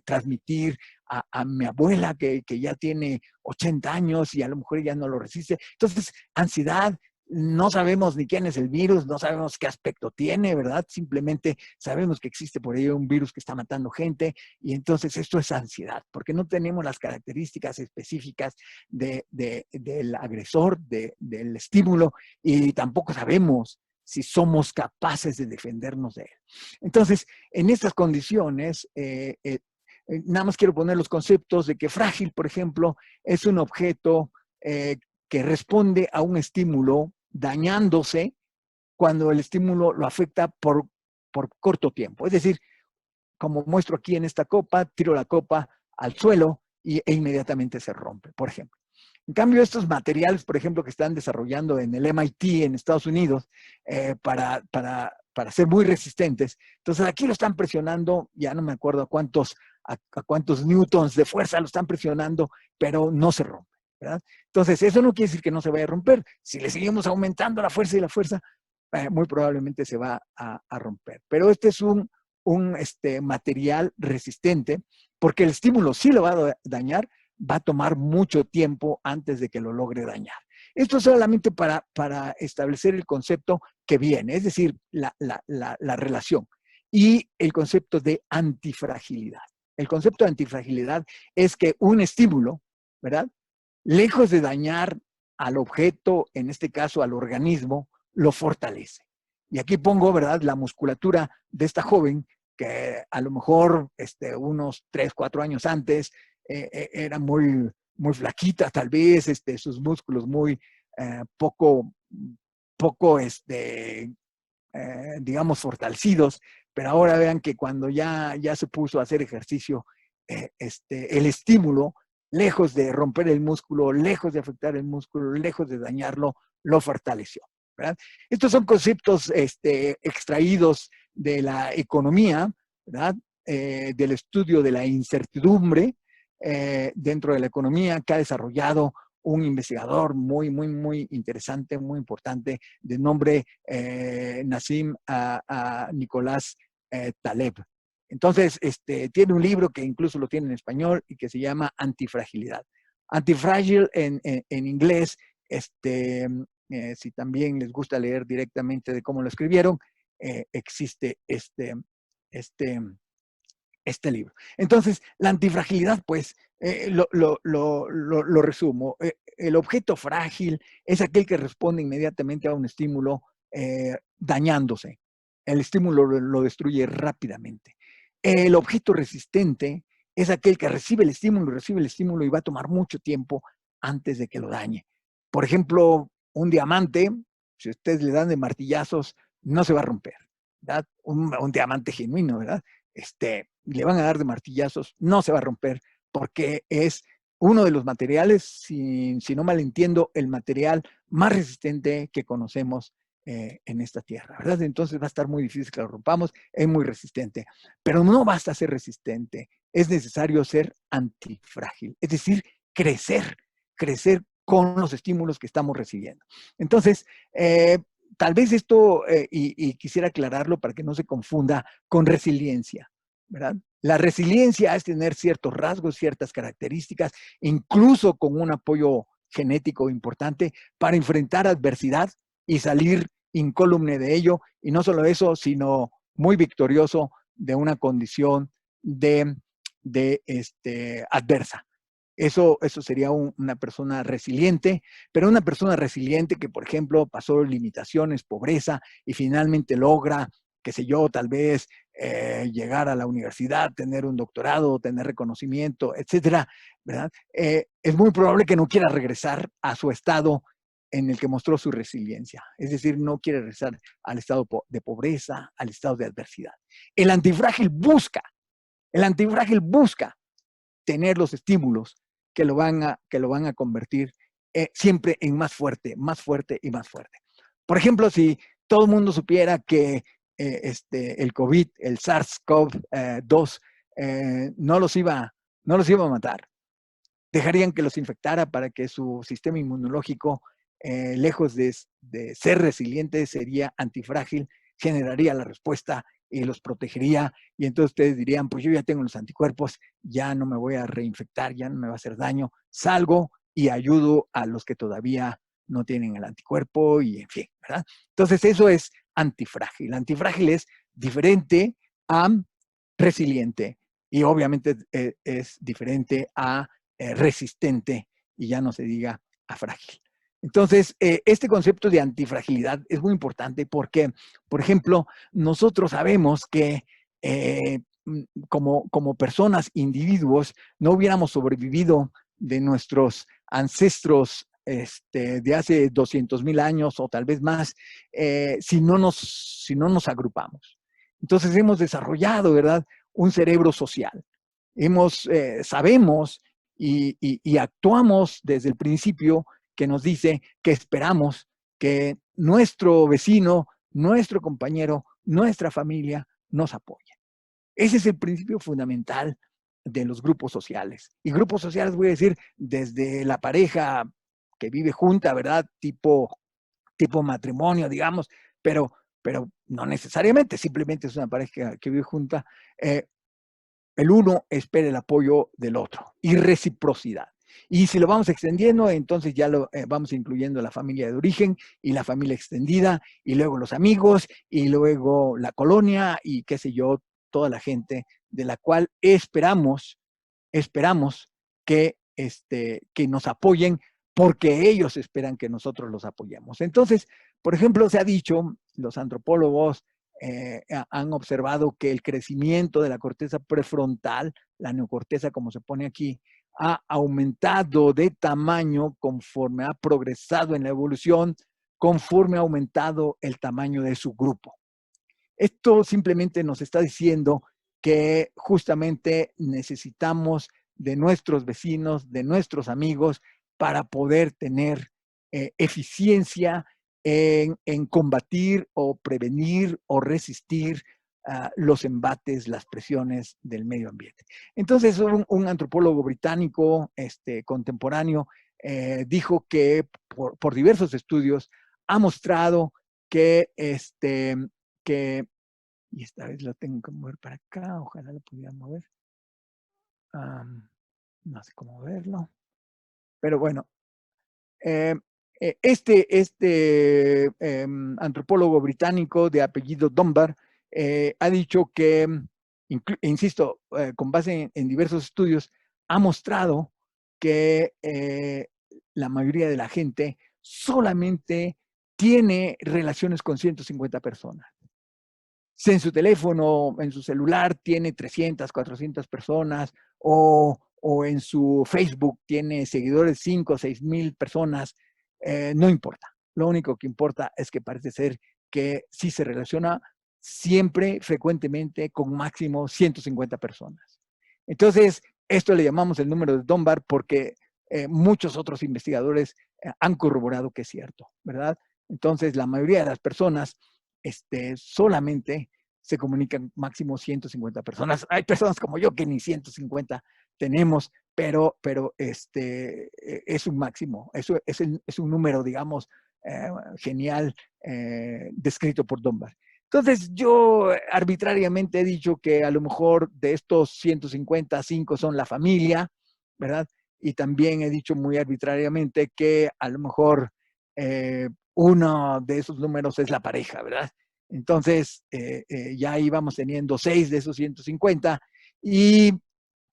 transmitir a mi abuela que ya tiene 80 años y a lo mejor ya no lo resiste. Entonces, ansiedad, no sabemos ni quién es el virus, no sabemos qué aspecto tiene, ¿verdad? Simplemente sabemos que existe por ahí un virus que está matando gente, y entonces esto es ansiedad, porque no tenemos las características específicas del agresor, del estímulo, y tampoco sabemos si somos capaces de defendernos de él. Entonces, en estas condiciones, nada más quiero poner los conceptos de que frágil, por ejemplo, es un objeto que responde a un estímulo dañándose cuando el estímulo lo afecta por corto tiempo. Es decir, como muestro aquí en esta copa, tiro la copa al suelo e inmediatamente se rompe, por ejemplo. En cambio, estos materiales, por ejemplo, que están desarrollando en el MIT en Estados Unidos para ser muy resistentes, entonces aquí lo están presionando, ya no me acuerdo a cuántos newtons de fuerza lo están presionando, pero no se rompe, ¿verdad? Entonces, eso no quiere decir que no se vaya a romper. Si le seguimos aumentando la fuerza y la fuerza, muy probablemente se va a romper. Pero este es un material resistente, porque el estímulo sí lo va a dañar, va a tomar mucho tiempo antes de que lo logre dañar. Esto es solamente para establecer el concepto que viene, es decir, la relación y el concepto de antifragilidad. El concepto de antifragilidad es que un estímulo, ¿verdad?, lejos de dañar al objeto, en este caso al organismo, lo fortalece. Y aquí pongo, ¿verdad?, la musculatura de esta joven que a lo mejor unos 3, 4 años antes era muy flaquita, tal vez, sus músculos muy poco digamos, fortalecidos, pero ahora vean que cuando ya se puso a hacer ejercicio, el estímulo, lejos de romper el músculo, lejos de afectar el músculo, lejos de dañarlo, lo fortaleció, ¿verdad? Estos son conceptos extraídos de la economía, ¿verdad? Del estudio de la incertidumbre dentro de la economía que ha desarrollado un investigador muy interesante, muy importante, de nombre Nassim Nicolás Taleb. Entonces, tiene un libro que incluso lo tiene en español y que se llama Antifragilidad. Antifragile en inglés, si también les gusta leer directamente de cómo lo escribieron, existe este libro. Entonces, la antifragilidad, pues, lo resumo. El objeto frágil es aquel que responde inmediatamente a un estímulo dañándose. El estímulo lo destruye rápidamente. El objeto resistente es aquel que recibe el estímulo y va a tomar mucho tiempo antes de que lo dañe. Por ejemplo, un diamante, si ustedes le dan de martillazos, no se va a romper, ¿verdad? Un diamante genuino, ¿verdad? Le van a dar de martillazos, no se va a romper, porque es uno de los materiales, si no mal entiendo, el material más resistente que conocemos en esta tierra, ¿verdad? Entonces va a estar muy difícil que lo rompamos, es muy resistente, pero no basta ser resistente, es necesario ser antifrágil, es decir, crecer con los estímulos que estamos recibiendo. Entonces, tal vez esto, y quisiera aclararlo para que no se confunda con resiliencia, ¿verdad? La resiliencia es tener ciertos rasgos, ciertas características, incluso con un apoyo genético importante para enfrentar adversidad y salir incólume de ello, y no solo eso, sino muy victorioso de una condición adversa. Eso sería una persona resiliente, pero una persona resiliente que, por ejemplo, pasó limitaciones, pobreza, y finalmente logra, qué sé yo, tal vez llegar a la universidad, tener un doctorado, tener reconocimiento, etcétera, ¿verdad? Es muy probable que no quiera regresar a su estado en el que mostró su resiliencia. Es decir, no quiere regresar al estado de pobreza, al estado de adversidad. El antifrágil busca tener los estímulos que lo van a convertir siempre en más fuerte y más fuerte. Por ejemplo, si todo el mundo supiera que el COVID, el SARS-CoV-2, no los iba a matar, dejarían que los infectara para que su sistema inmunológico, lejos de ser resiliente, sería antifrágil, generaría la respuesta y los protegería, y entonces ustedes dirían, pues yo ya tengo los anticuerpos, ya no me voy a reinfectar, ya no me va a hacer daño, salgo y ayudo a los que todavía no tienen el anticuerpo, y en fin, ¿verdad? Entonces eso es antifrágil. Antifrágil es diferente a resiliente, y obviamente es diferente a resistente, y ya no se diga a frágil. Entonces, este concepto de antifragilidad es muy importante porque, por ejemplo, nosotros sabemos que como personas, individuos, no hubiéramos sobrevivido de nuestros ancestros de hace 200,000 años o tal vez más, si no nos agrupamos. Entonces hemos desarrollado, ¿verdad?, un cerebro social. Sabemos y actuamos desde el principio que nos dice que esperamos que nuestro vecino, nuestro compañero, nuestra familia nos apoye. Ese es el principio fundamental de los grupos sociales. Y grupos sociales, voy a decir, desde la pareja que vive junta, ¿verdad? Tipo matrimonio, digamos, pero no necesariamente, simplemente es una pareja que vive junta. El uno espera el apoyo del otro y reciprocidad. Y si lo vamos extendiendo, entonces ya lo vamos incluyendo la familia de origen y la familia extendida, y luego los amigos, y luego la colonia, y qué sé yo, toda la gente de la cual esperamos que nos apoyen porque ellos esperan que nosotros los apoyemos. Entonces, por ejemplo, se ha dicho, los antropólogos han observado que el crecimiento de la corteza prefrontal, la neocorteza como se pone aquí, ha aumentado de tamaño conforme ha progresado en la evolución, conforme ha aumentado el tamaño de su grupo. Esto simplemente nos está diciendo que justamente necesitamos de nuestros vecinos, de nuestros amigos, para poder tener eficiencia en combatir o prevenir o resistir los embates, las presiones del medio ambiente. Entonces, un antropólogo británico contemporáneo dijo que por diversos estudios ha mostrado que, y esta vez lo tengo que mover para acá, ojalá lo pudiera mover. No sé cómo verlo. Pero bueno, antropólogo británico de apellido Dunbar ha dicho que, insisto, con base en diversos estudios, ha mostrado que la mayoría de la gente solamente tiene relaciones con 150 personas. Si en su teléfono, en su celular tiene 300, 400 personas, o en su Facebook tiene seguidores 5 o 6 mil personas, no importa. Lo único que importa es que parece ser que sí se relaciona siempre, frecuentemente, con máximo 150 personas. Entonces, esto le llamamos el número de Dunbar porque muchos otros investigadores han corroborado que es cierto, ¿verdad? Entonces, la mayoría de las personas solamente se comunican máximo 150 personas. Hay personas como yo que ni 150 tenemos, pero es un máximo. Eso es un número, digamos, genial, descrito por Dunbar. Entonces, yo arbitrariamente he dicho que a lo mejor de estos 150, 5 son la familia, ¿verdad? Y también he dicho muy arbitrariamente que a lo mejor uno de esos números es la pareja, ¿verdad? Entonces, ya íbamos teniendo 6 de esos 150 y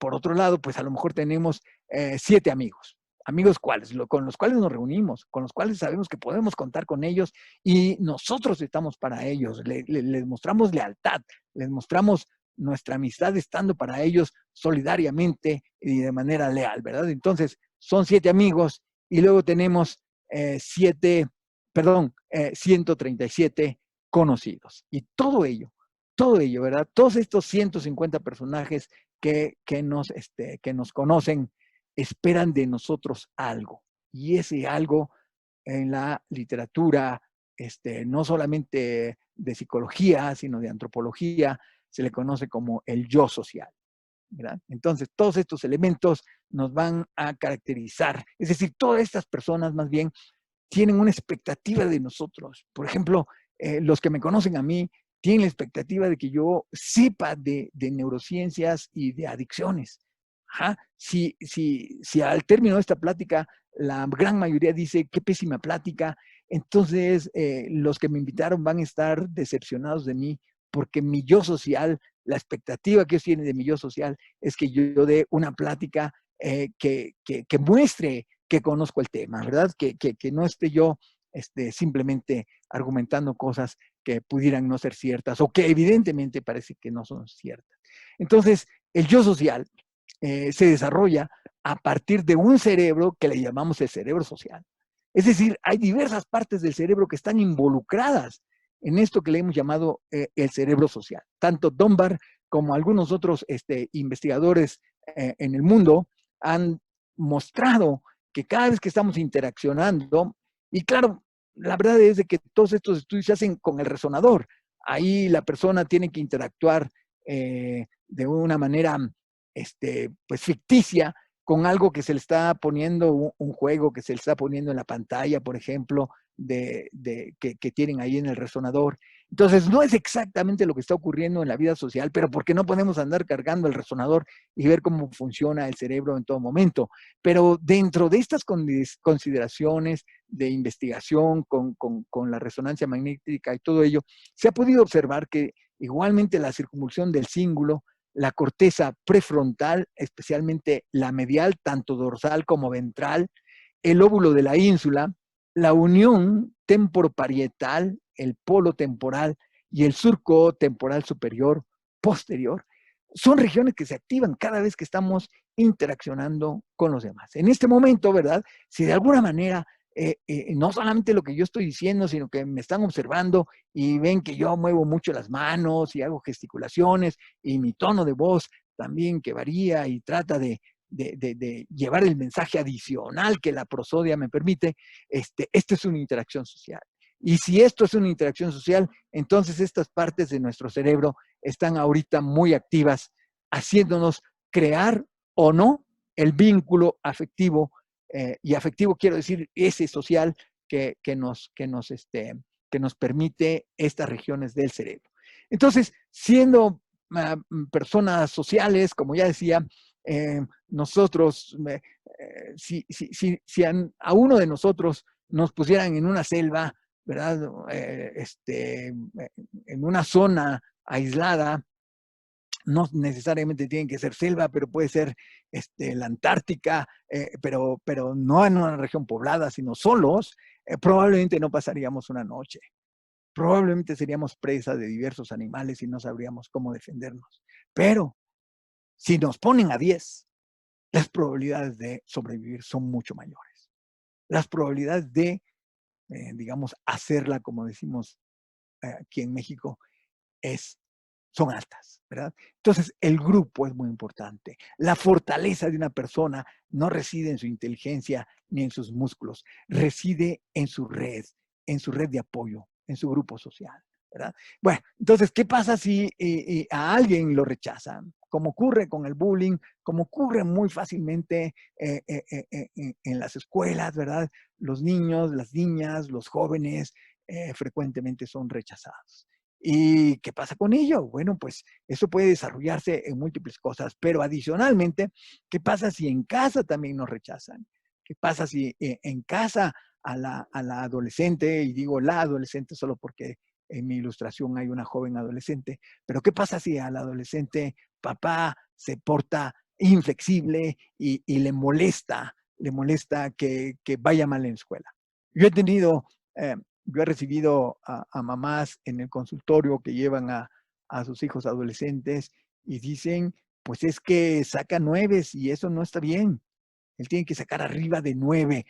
por otro lado, pues a lo mejor tenemos 7 amigos. ¿Amigos cuáles? Con los cuales nos reunimos, con los cuales sabemos que podemos contar con ellos y nosotros estamos para ellos. Les mostramos lealtad, les mostramos nuestra amistad estando para ellos solidariamente y de manera leal, ¿verdad? Entonces, son 7 amigos y luego tenemos 137 conocidos. Y todo ello, ¿verdad? Todos estos 150 personajes que nos conocen, esperan de nosotros algo. Y ese algo en la literatura, no solamente de psicología, sino de antropología, se le conoce como el yo social, ¿verdad? Entonces, todos estos elementos nos van a caracterizar. Es decir, todas estas personas más bien tienen una expectativa de nosotros. Por ejemplo, los que me conocen a mí tienen la expectativa de que yo sepa de neurociencias y de adicciones. Ajá. Si al término de esta plática la gran mayoría dice qué pésima plática, entonces los que me invitaron van a estar decepcionados de mí porque mi yo social, la expectativa que ellos tienen de mi yo social es que yo dé una plática que muestre que conozco el tema, ¿verdad? Que no esté yo simplemente argumentando cosas que pudieran no ser ciertas o que evidentemente parece que no son ciertas. Entonces, el yo social se desarrolla a partir de un cerebro que le llamamos el cerebro social. Es decir, hay diversas partes del cerebro que están involucradas en esto que le hemos llamado el cerebro social. Tanto Dunbar como algunos otros investigadores en el mundo han mostrado que cada vez que estamos interaccionando, y claro, la verdad es de que todos estos estudios se hacen con el resonador. Ahí la persona tiene que interactuar de una manera pues ficticia con algo que se le está poniendo, un juego que se le está poniendo en la pantalla, por ejemplo, que tienen ahí en el resonador. Entonces, no es exactamente lo que está ocurriendo en la vida social, pero ¿por qué no podemos andar cargando el resonador y ver cómo funciona el cerebro en todo momento? Pero dentro de estas consideraciones de investigación con la resonancia magnética y todo ello, se ha podido observar que igualmente la circunvolución del cíngulo, la corteza prefrontal, especialmente la medial, tanto dorsal como ventral, el óvulo de la ínsula, la unión temporoparietal, el polo temporal y el surco temporal superior posterior, son regiones que se activan cada vez que estamos interaccionando con los demás. En este momento, ¿verdad? Si de alguna manera, no solamente lo que yo estoy diciendo, sino que me están observando y ven que yo muevo mucho las manos y hago gesticulaciones y mi tono de voz también que varía y trata de llevar el mensaje adicional que la prosodia me permite, esto es una interacción social. Y si esto es una interacción social, entonces estas partes de nuestro cerebro están ahorita muy activas, haciéndonos crear o no el vínculo afectivo, y afectivo quiero decir ese social que nos permite estas regiones del cerebro. Entonces, siendo personas sociales, como ya decía, nosotros, si a uno de nosotros nos pusieran en una selva, ¿verdad? En una zona aislada, no necesariamente tiene que ser selva, pero puede ser la Antártica, pero no en una región poblada, sino solos, probablemente no pasaríamos una noche. Probablemente seríamos presa de diversos animales y no sabríamos cómo defendernos. Pero si nos ponen a 10, las probabilidades de sobrevivir son mucho mayores. Las probabilidades de, digamos, hacerla, como decimos aquí en México, son altas, ¿verdad? Entonces, el grupo es muy importante. La fortaleza de una persona no reside en su inteligencia ni en sus músculos, reside en su red de apoyo, en su grupo social, ¿verdad? Bueno, entonces, ¿qué pasa si a alguien lo rechazan? Como ocurre con el bullying, como ocurre muy fácilmente en las escuelas, ¿verdad? Los niños, las niñas, los jóvenes frecuentemente son rechazados. ¿Y qué pasa con ello? Bueno, pues eso puede desarrollarse en múltiples cosas, pero adicionalmente, ¿qué pasa si en casa también nos rechazan? ¿Qué pasa si en casa a la adolescente, y digo la adolescente solo porque en mi ilustración hay una joven adolescente, pero qué pasa si al adolescente papá se porta inflexible y le molesta que vaya mal en la escuela? Yo he recibido a mamás en el consultorio que llevan a sus hijos adolescentes y dicen, pues es que saca 9 y eso no está bien. Él tiene que sacar arriba de 9.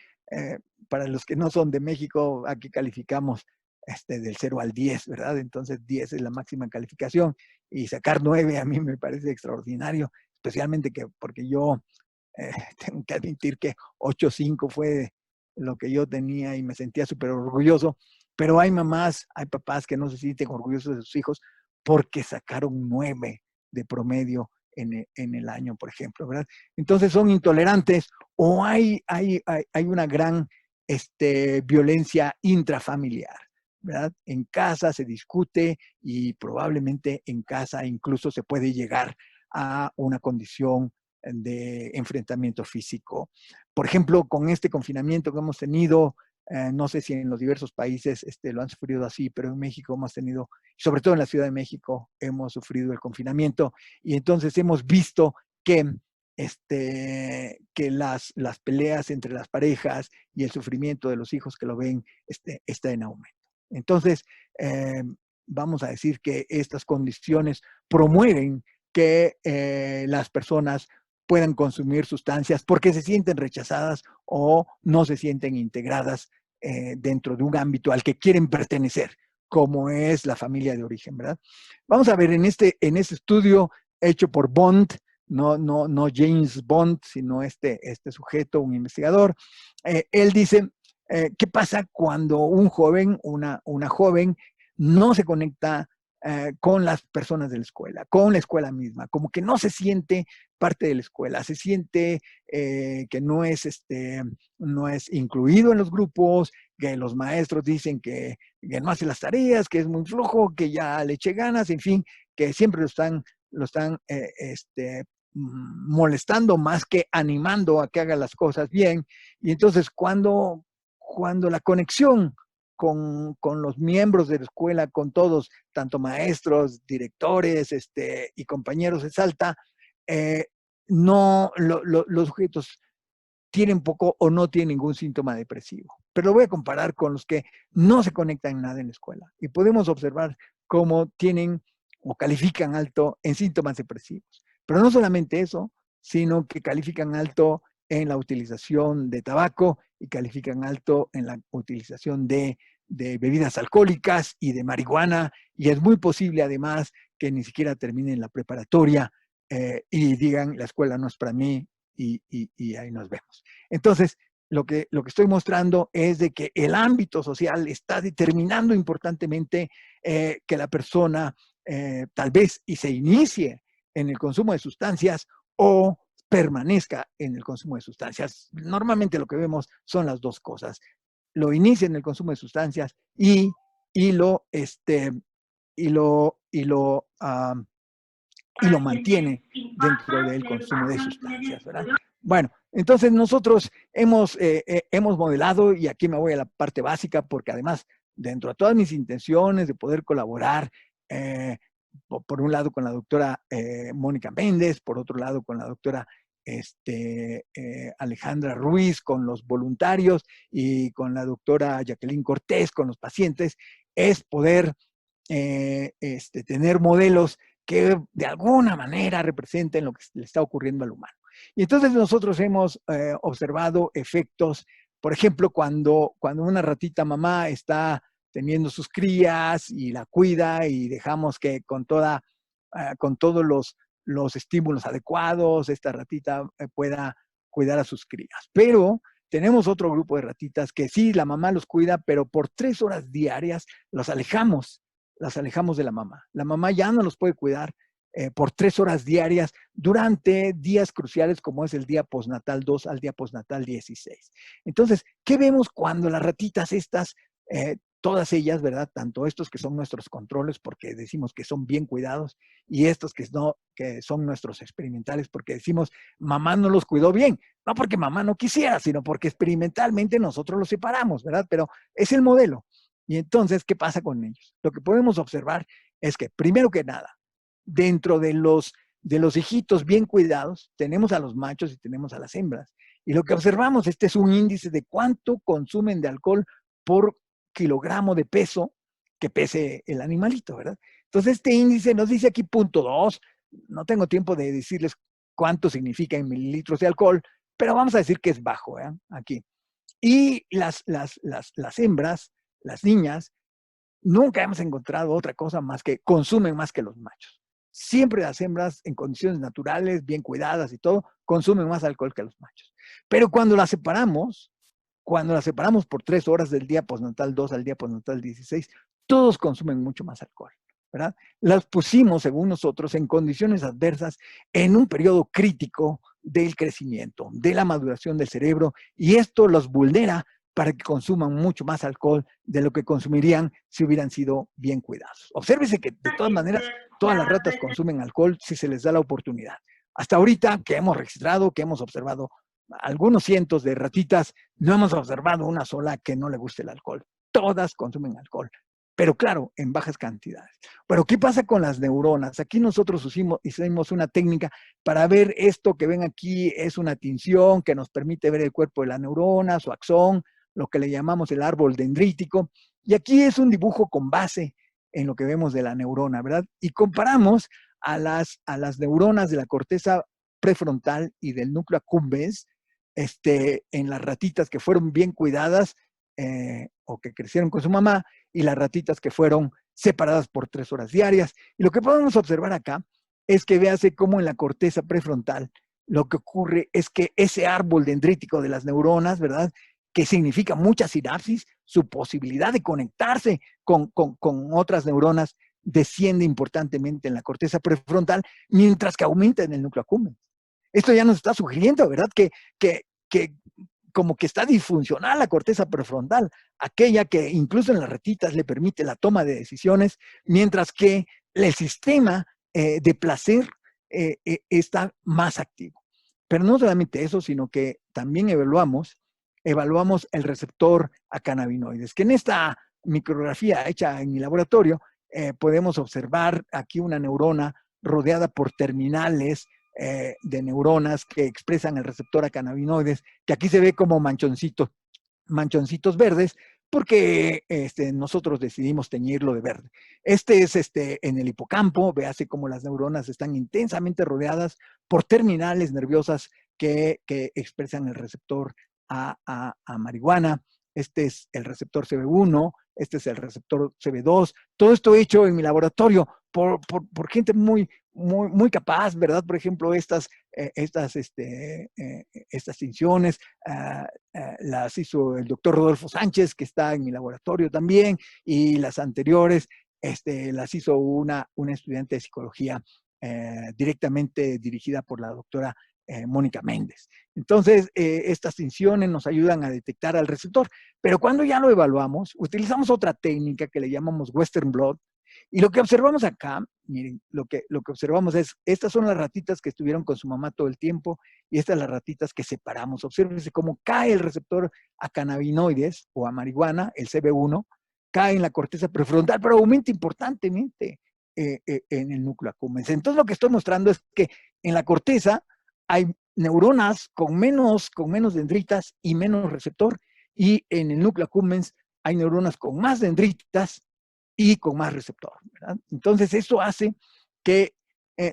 Para los que no son de México, aquí calificamos del 0 al 10, ¿verdad? Entonces 10 es la máxima calificación y sacar 9 a mí me parece extraordinario, especialmente porque yo tengo que admitir que 8.5 fue lo que yo tenía y me sentía súper orgulloso, pero hay mamás, hay papás que no se sienten orgullosos de sus hijos porque sacaron 9 de promedio en el año, por ejemplo, ¿verdad? Entonces son intolerantes o hay una gran violencia intrafamiliar, ¿verdad? En casa se discute y probablemente en casa incluso se puede llegar a una condición de enfrentamiento físico. Por ejemplo, con este confinamiento que hemos tenido, no sé si en los diversos países lo han sufrido así, pero en México hemos tenido, sobre todo en la Ciudad de México, hemos sufrido el confinamiento y entonces hemos visto que las peleas entre las parejas y el sufrimiento de los hijos que lo ven está en aumento. Entonces, vamos a decir que estas condiciones promueven que las personas puedan consumir sustancias porque se sienten rechazadas o no se sienten integradas dentro de un ámbito al que quieren pertenecer, como es la familia de origen, ¿verdad? Vamos a ver en este estudio hecho por Bond, no James Bond, sino este sujeto, un investigador. Él dice, ¿qué pasa cuando un joven, una joven, no se conecta con las personas de la escuela, con la escuela misma? Como que no se siente parte de la escuela, se siente que no es incluido en los grupos, que los maestros dicen que no hace las tareas, que es muy flojo, que ya le eche ganas, en fin, que siempre lo están molestando más que animando a que haga las cosas bien. Y entonces cuando la conexión con los miembros de la escuela, con todos, tanto maestros, directores y compañeros se salta, los sujetos tienen poco o no tienen ningún síntoma depresivo. Pero lo voy a comparar con los que no se conectan en nada en la escuela. Y podemos observar cómo tienen o califican alto en síntomas depresivos. Pero no solamente eso, sino que califican alto en la utilización de tabaco y califican alto en la utilización de bebidas alcohólicas y de marihuana. Y es muy posible, además, que ni siquiera terminen la preparatoria y digan, la escuela no es para mí, y ahí nos vemos. Entonces, lo que estoy mostrando es de que el ámbito social está determinando importantemente que la persona tal vez y se inicie en el consumo de sustancias o permanezca en el consumo de sustancias. Normalmente lo que vemos son las dos cosas. Lo inicia en el consumo de sustancias y lo mantiene dentro del consumo de sustancias, ¿verdad? Bueno, entonces nosotros hemos modelado, y aquí me voy a la parte básica, porque además, dentro de todas mis intenciones de poder colaborar, por un lado con la doctora Mónica Méndez, por otro lado con la doctora Alejandra Ruiz, con los voluntarios, y con la doctora Jacqueline Cortés, con los pacientes, es poder tener modelos que de alguna manera representen lo que le está ocurriendo al humano. Y entonces nosotros hemos observado efectos, por ejemplo, cuando una ratita mamá está teniendo sus crías y la cuida y dejamos que con todos los estímulos adecuados, esta ratita pueda cuidar a sus crías. Pero tenemos otro grupo de ratitas que sí, la mamá los cuida, pero por 3 horas diarias las alejamos de la mamá. La mamá ya no los puede cuidar por 3 horas diarias durante días cruciales como es el día postnatal 2 al día postnatal 16. Entonces, ¿qué vemos cuando las ratitas estas, todas ellas, ¿verdad? Tanto estos que son nuestros controles porque decimos que son bien cuidados y estos que son nuestros experimentales porque decimos mamá no los cuidó bien. No porque mamá no quisiera, sino porque experimentalmente nosotros los separamos, ¿verdad? Pero es el modelo. Y entonces, ¿qué pasa con ellos? Lo que podemos observar es que, primero que nada, dentro de los hijitos bien cuidados, tenemos a los machos y tenemos a las hembras. Y lo que observamos, es un índice de cuánto consumen de alcohol por kilogramo de peso que pese el animalito, ¿verdad? Entonces, este índice nos dice aquí 0.2. No tengo tiempo de decirles cuánto significa en mililitros de alcohol, pero vamos a decir que es bajo, ¿eh? Aquí. Y las hembras, las niñas, nunca hemos encontrado otra cosa más que consumen más que los machos. Siempre las hembras, en condiciones naturales, bien cuidadas y todo, consumen más alcohol que los machos. Pero cuando las separamos por 3 horas del día postnatal 2 al día postnatal 16, todos consumen mucho más alcohol, ¿verdad? Las pusimos, según nosotros, en condiciones adversas en un periodo crítico del crecimiento, de la maduración del cerebro, y esto los vulnera para que consuman mucho más alcohol de lo que consumirían si hubieran sido bien cuidados. Obsérvese que de todas maneras todas las ratas consumen alcohol si se les da la oportunidad. Hasta ahorita que hemos registrado, que hemos observado algunos cientos de ratitas, no hemos observado una sola que no le guste el alcohol. Todas consumen alcohol, pero claro, en bajas cantidades. Pero ¿qué pasa con las neuronas? Aquí nosotros hicimos una técnica para ver esto que ven aquí, es una tinción que nos permite ver el cuerpo de la neurona, su axón, lo que le llamamos el árbol dendrítico, y aquí es un dibujo con base en lo que vemos de la neurona, ¿verdad? Y comparamos a las neuronas de la corteza prefrontal y del núcleo accumbens en las ratitas que fueron bien cuidadas o que crecieron con su mamá y las ratitas que fueron separadas por 3 horas diarias. Y lo que podemos observar acá es que véase cómo en la corteza prefrontal lo que ocurre es que ese árbol dendrítico de las neuronas, ¿verdad?, que significa mucha sinapsis, su posibilidad de conectarse con otras neuronas desciende importantemente en la corteza prefrontal, mientras que aumenta en el núcleo accumbens. Esto ya nos está sugiriendo, ¿verdad?, que como que está disfuncional la corteza prefrontal, aquella que incluso en las ratitas le permite la toma de decisiones, mientras que el sistema de placer está más activo. Pero no solamente eso, sino que también evaluamos el receptor a cannabinoides, que en esta micrografía hecha en mi laboratorio podemos observar aquí una neurona rodeada por terminales de neuronas que expresan el receptor a cannabinoides, que aquí se ve como manchoncitos verdes, porque nosotros decidimos teñirlo de verde. Este es en el hipocampo, véase cómo las neuronas están intensamente rodeadas por terminales nerviosas que expresan el receptor a marihuana. Este es el receptor CB1, este es el receptor CB2, todo esto hecho en mi laboratorio por gente muy capaz, ¿verdad? Por ejemplo, estas tinciones las hizo el doctor Rodolfo Sánchez, que está en mi laboratorio también, y las anteriores las hizo una estudiante de psicología directamente dirigida por la doctora Mónica Méndez. Entonces, estas tinciones nos ayudan a detectar al receptor, pero cuando ya lo evaluamos, utilizamos otra técnica que le llamamos Western blot, y lo que observamos acá, miren, lo que observamos es, estas son las ratitas que estuvieron con su mamá todo el tiempo, y estas las ratitas que separamos. Obsérvense cómo cae el receptor a cannabinoides o a marihuana, el CB1, cae en la corteza prefrontal, pero aumenta importantemente en el núcleo accumbens. Entonces, lo que estoy mostrando es que en la corteza hay neuronas con menos dendritas y menos receptor, y en el núcleo accumbens hay neuronas con más dendritas y con más receptor, ¿verdad? Entonces, esto hace que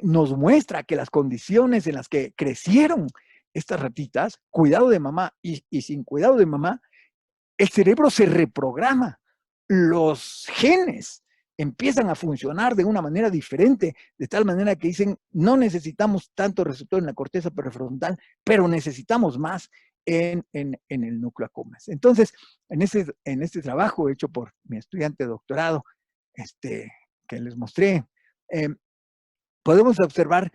nos muestra que las condiciones en las que crecieron estas ratitas, cuidado de mamá y sin cuidado de mamá, el cerebro se reprograma, los genes empiezan a funcionar de una manera diferente, de tal manera que dicen, no necesitamos tanto receptor en la corteza prefrontal, pero necesitamos más en el núcleo accumbens. Entonces, en este trabajo hecho por mi estudiante de doctorado, que les mostré, podemos observar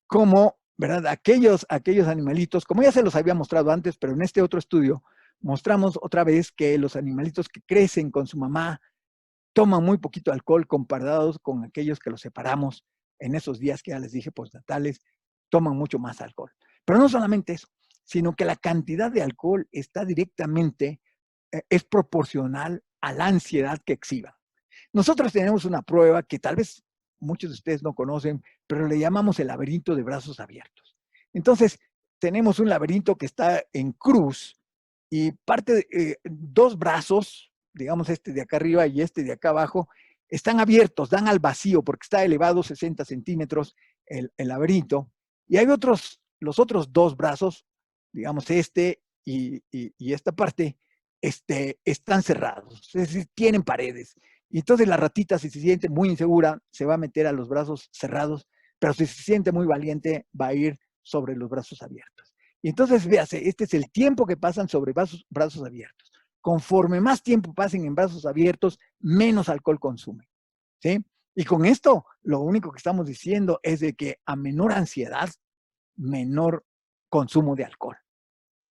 cómo, ¿verdad?, aquellos animalitos, como ya se los había mostrado antes, pero en este otro estudio, mostramos otra vez que los animalitos que crecen con su mamá toman muy poquito alcohol comparados con aquellos que los separamos en esos días que ya les dije postnatales, toman mucho más alcohol. Pero no solamente eso, sino que la cantidad de alcohol está directamente, es proporcional a la ansiedad que exhiban. Nosotros tenemos una prueba que tal vez muchos de ustedes no conocen, pero le llamamos el laberinto de brazos abiertos. Entonces, tenemos un laberinto que está en cruz y parte de dos brazos, digamos este de acá arriba y este de acá abajo, están abiertos, dan al vacío porque está elevado 60 centímetros el laberinto. Y hay los otros dos brazos, digamos y esta parte, están cerrados, es decir, tienen paredes. Y entonces la ratita, si se siente muy insegura, se va a meter a los brazos cerrados, pero si se siente muy valiente, va a ir sobre los brazos abiertos. Y entonces, véase, este es el tiempo que pasan sobre brazos abiertos. Conforme más tiempo pasen en brazos abiertos, menos alcohol consumen, ¿sí? Y con esto, lo único que estamos diciendo es de que a menor ansiedad, menor consumo de alcohol,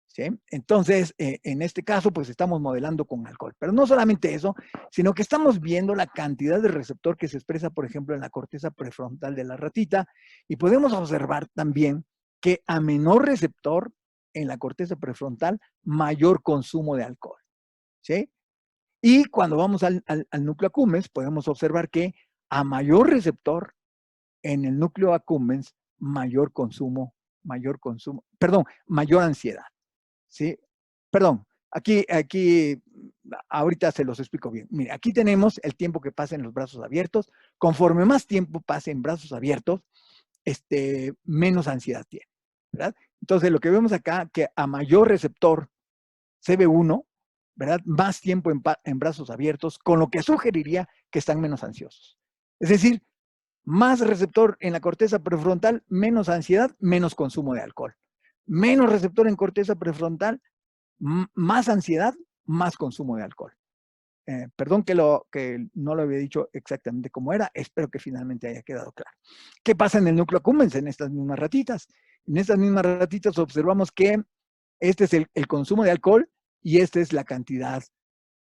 ¿sí? Entonces, en este caso, pues estamos modelando con alcohol. Pero no solamente eso, sino que estamos viendo la cantidad de receptor que se expresa, por ejemplo, en la corteza prefrontal de la ratita, y podemos observar también que a menor receptor en la corteza prefrontal, mayor consumo de alcohol, ¿sí? Y cuando vamos al núcleo accumbens, podemos observar que a mayor receptor en el núcleo accumbens, mayor ansiedad, ¿sí? Perdón, aquí, ahorita se los explico bien. Mira, aquí tenemos el tiempo que pasa en los brazos abiertos. Conforme más tiempo pase en brazos abiertos, menos ansiedad tiene, ¿verdad? Entonces, lo que vemos acá, que a mayor receptor CB1, ¿verdad?, más tiempo en brazos abiertos, con lo que sugeriría que están menos ansiosos. Es decir, Más receptor en la corteza prefrontal, menos ansiedad, menos consumo de alcohol. Menos receptor en corteza prefrontal, más ansiedad, más consumo de alcohol. Perdón que no lo había dicho exactamente cómo era, espero que finalmente haya quedado claro. ¿Qué pasa en el núcleo accumbens en estas mismas ratitas? En estas mismas ratitas observamos que este es el consumo de alcohol y esta es la cantidad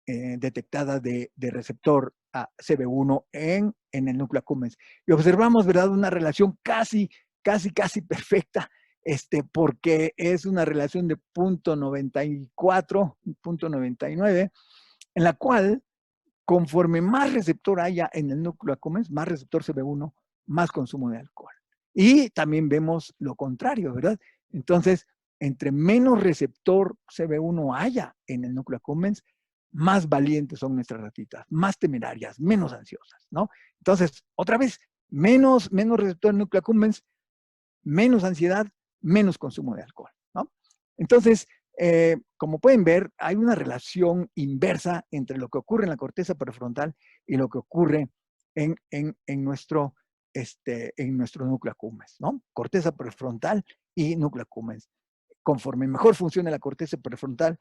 detectada de receptor a CB1 en el núcleo accumbens. Y observamos, ¿verdad?, una relación casi perfecta, porque es una relación de 0.94, 0.99, en la cual, conforme más receptor haya en el núcleo accumbens, más receptor CB1, más consumo de alcohol. Y también vemos lo contrario, ¿verdad? Entonces, entre menos receptor CB1 haya en el núcleo accumbens, más valientes son nuestras ratitas, más temerarias, menos ansiosas, ¿no? Entonces, otra vez, menos receptor en núcleo accumbens, menos ansiedad, menos consumo de alcohol, ¿no? Entonces, como pueden ver, hay una relación inversa entre lo que ocurre en la corteza prefrontal y lo que ocurre en nuestro núcleo accumbens, ¿no? Corteza prefrontal y núcleo accumbens. Conforme mejor funcione la corteza prefrontal,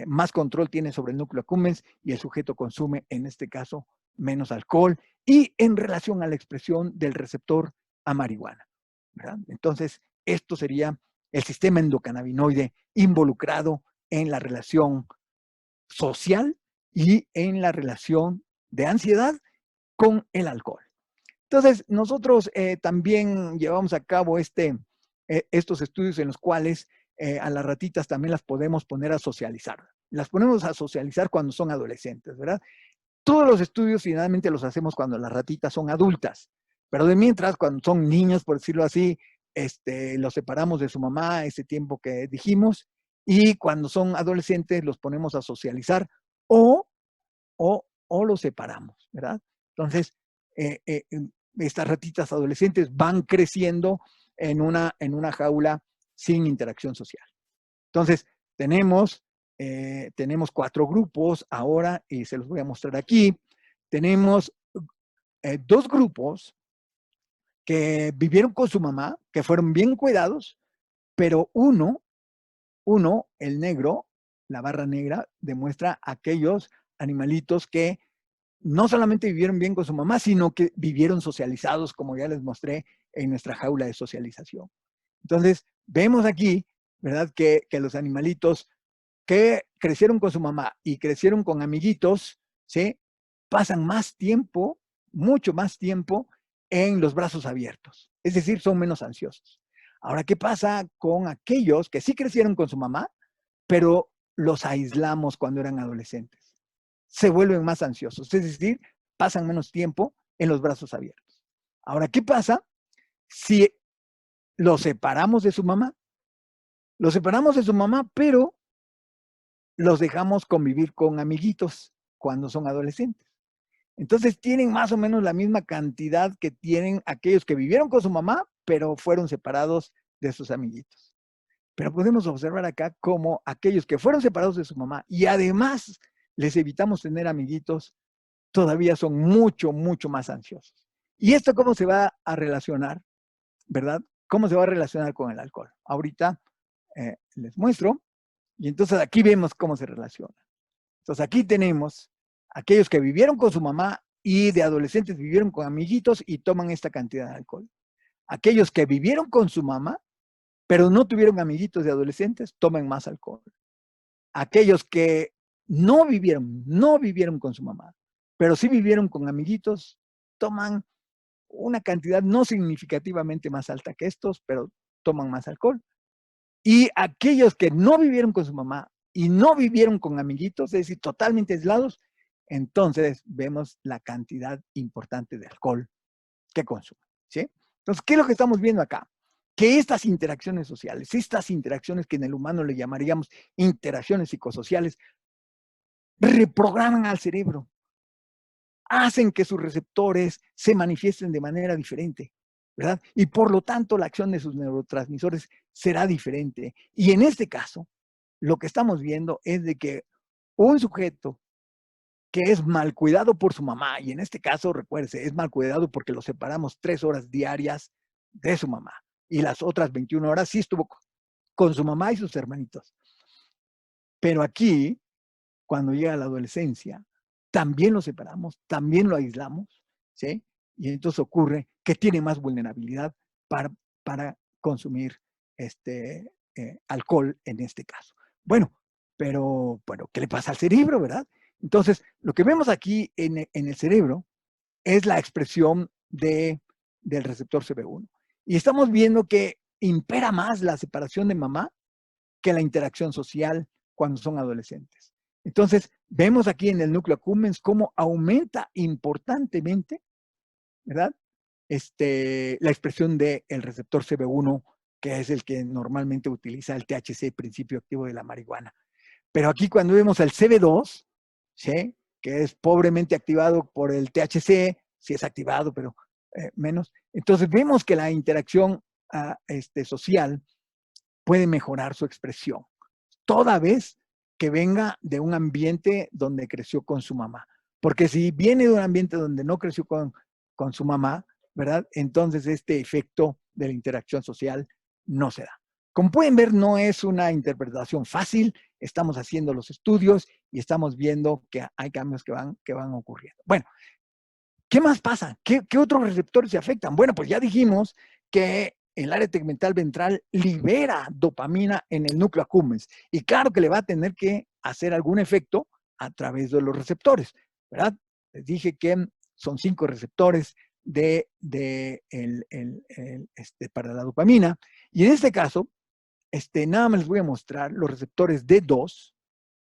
más control tiene sobre el núcleo accumbens y el sujeto consume, en este caso, menos alcohol y en relación a la expresión del receptor a marihuana, ¿verdad? Entonces, esto sería el sistema endocannabinoide involucrado en la relación social y en la relación de ansiedad con el alcohol. Entonces, nosotros también llevamos a cabo estos estudios en los cuales a las ratitas también las podemos poner a socializar. Las ponemos a socializar cuando son adolescentes, ¿verdad? Todos los estudios finalmente los hacemos cuando las ratitas son adultas, pero de mientras, cuando son niños, por decirlo así, los separamos de su mamá ese tiempo que dijimos, y cuando son adolescentes los ponemos a socializar o los separamos, ¿verdad? Entonces, estas ratitas adolescentes van creciendo en una jaula sin interacción social. Entonces, tenemos 4 grupos ahora, y se los voy a mostrar aquí. Tenemos 2 grupos que vivieron con su mamá, que fueron bien cuidados, pero uno, el negro, la barra negra, demuestra aquellos animalitos que no solamente vivieron bien con su mamá, sino que vivieron socializados, como ya les mostré en nuestra jaula de socialización. Entonces, vemos aquí, ¿verdad?, que los animalitos que crecieron con su mamá y crecieron con amiguitos, ¿sí?, pasan más tiempo, mucho más tiempo, en los brazos abiertos. Es decir, son menos ansiosos. Ahora, ¿qué pasa con aquellos que sí crecieron con su mamá, pero los aislamos cuando eran adolescentes? Se vuelven más ansiosos, es decir, pasan menos tiempo en los brazos abiertos. Ahora, ¿qué pasa si los separamos de su mamá? Los separamos de su mamá, pero los dejamos convivir con amiguitos cuando son adolescentes. Entonces tienen más o menos la misma cantidad que tienen aquellos que vivieron con su mamá, pero fueron separados de sus amiguitos. Pero podemos observar acá cómo aquellos que fueron separados de su mamá y además les evitamos tener amiguitos, todavía son mucho más ansiosos. ¿Y esto cómo se va a relacionar, verdad? ¿Cómo se va a relacionar con el alcohol? Ahorita les muestro, y entonces aquí vemos cómo se relaciona. Entonces aquí tenemos aquellos que vivieron con su mamá y de adolescentes vivieron con amiguitos y toman esta cantidad de alcohol. Aquellos que vivieron con su mamá, pero no tuvieron amiguitos de adolescentes, toman más alcohol. Aquellos que no vivieron con su mamá, pero sí vivieron con amiguitos, toman una cantidad no significativamente más alta que estos, pero toman más alcohol. Y aquellos que no vivieron con su mamá y no vivieron con amiguitos, es decir, totalmente aislados, entonces vemos la cantidad importante de alcohol que consumen, ¿sí? Entonces, ¿qué es lo que estamos viendo acá? Que estas interacciones sociales, estas interacciones que en el humano le llamaríamos interacciones psicosociales, reprograman al cerebro, hacen que sus receptores se manifiesten de manera diferente, ¿verdad? Y por lo tanto la acción de sus neurotransmisores será diferente. Y en este caso, lo que estamos viendo es de que un sujeto que es mal cuidado por su mamá, y en este caso, recuérdese, es mal cuidado porque lo separamos 3 horas diarias de su mamá, y las otras 21 horas sí estuvo con su mamá y sus hermanitos. Pero aquí, cuando llega la adolescencia, también lo separamos, también lo aislamos, ¿sí? Y entonces ocurre que tiene más vulnerabilidad para consumir alcohol en este caso. Bueno, pero ¿qué le pasa al cerebro, verdad? Entonces, lo que vemos aquí en el cerebro es la expresión del receptor CB1. Y estamos viendo que impera más la separación de mamá que la interacción social cuando son adolescentes. Entonces, vemos aquí en el núcleo accumbens cómo aumenta importantemente, ¿verdad? La expresión del receptor CB1, que es el que normalmente utiliza el THC, principio activo de la marihuana. Pero aquí cuando vemos el CB2, ¿sí?, que es pobremente activado por el THC, sí es activado, pero menos, entonces vemos que la interacción social puede mejorar su expresión, toda vez que venga de un ambiente donde creció con su mamá. Porque si viene de un ambiente donde no creció con su mamá, ¿verdad? Entonces este efecto de la interacción social no se da. Como pueden ver, no es una interpretación fácil. Estamos haciendo los estudios y estamos viendo que hay cambios que van ocurriendo. Bueno, ¿qué más pasa? ¿Qué otros receptores se afectan? Bueno, pues ya dijimos que el área tegmental ventral libera dopamina en el núcleo accumbens. Y claro que le va a tener que hacer algún efecto a través de los receptores, ¿verdad? Les dije que son 5 receptores para la dopamina. Y en este caso, nada más les voy a mostrar los receptores D2,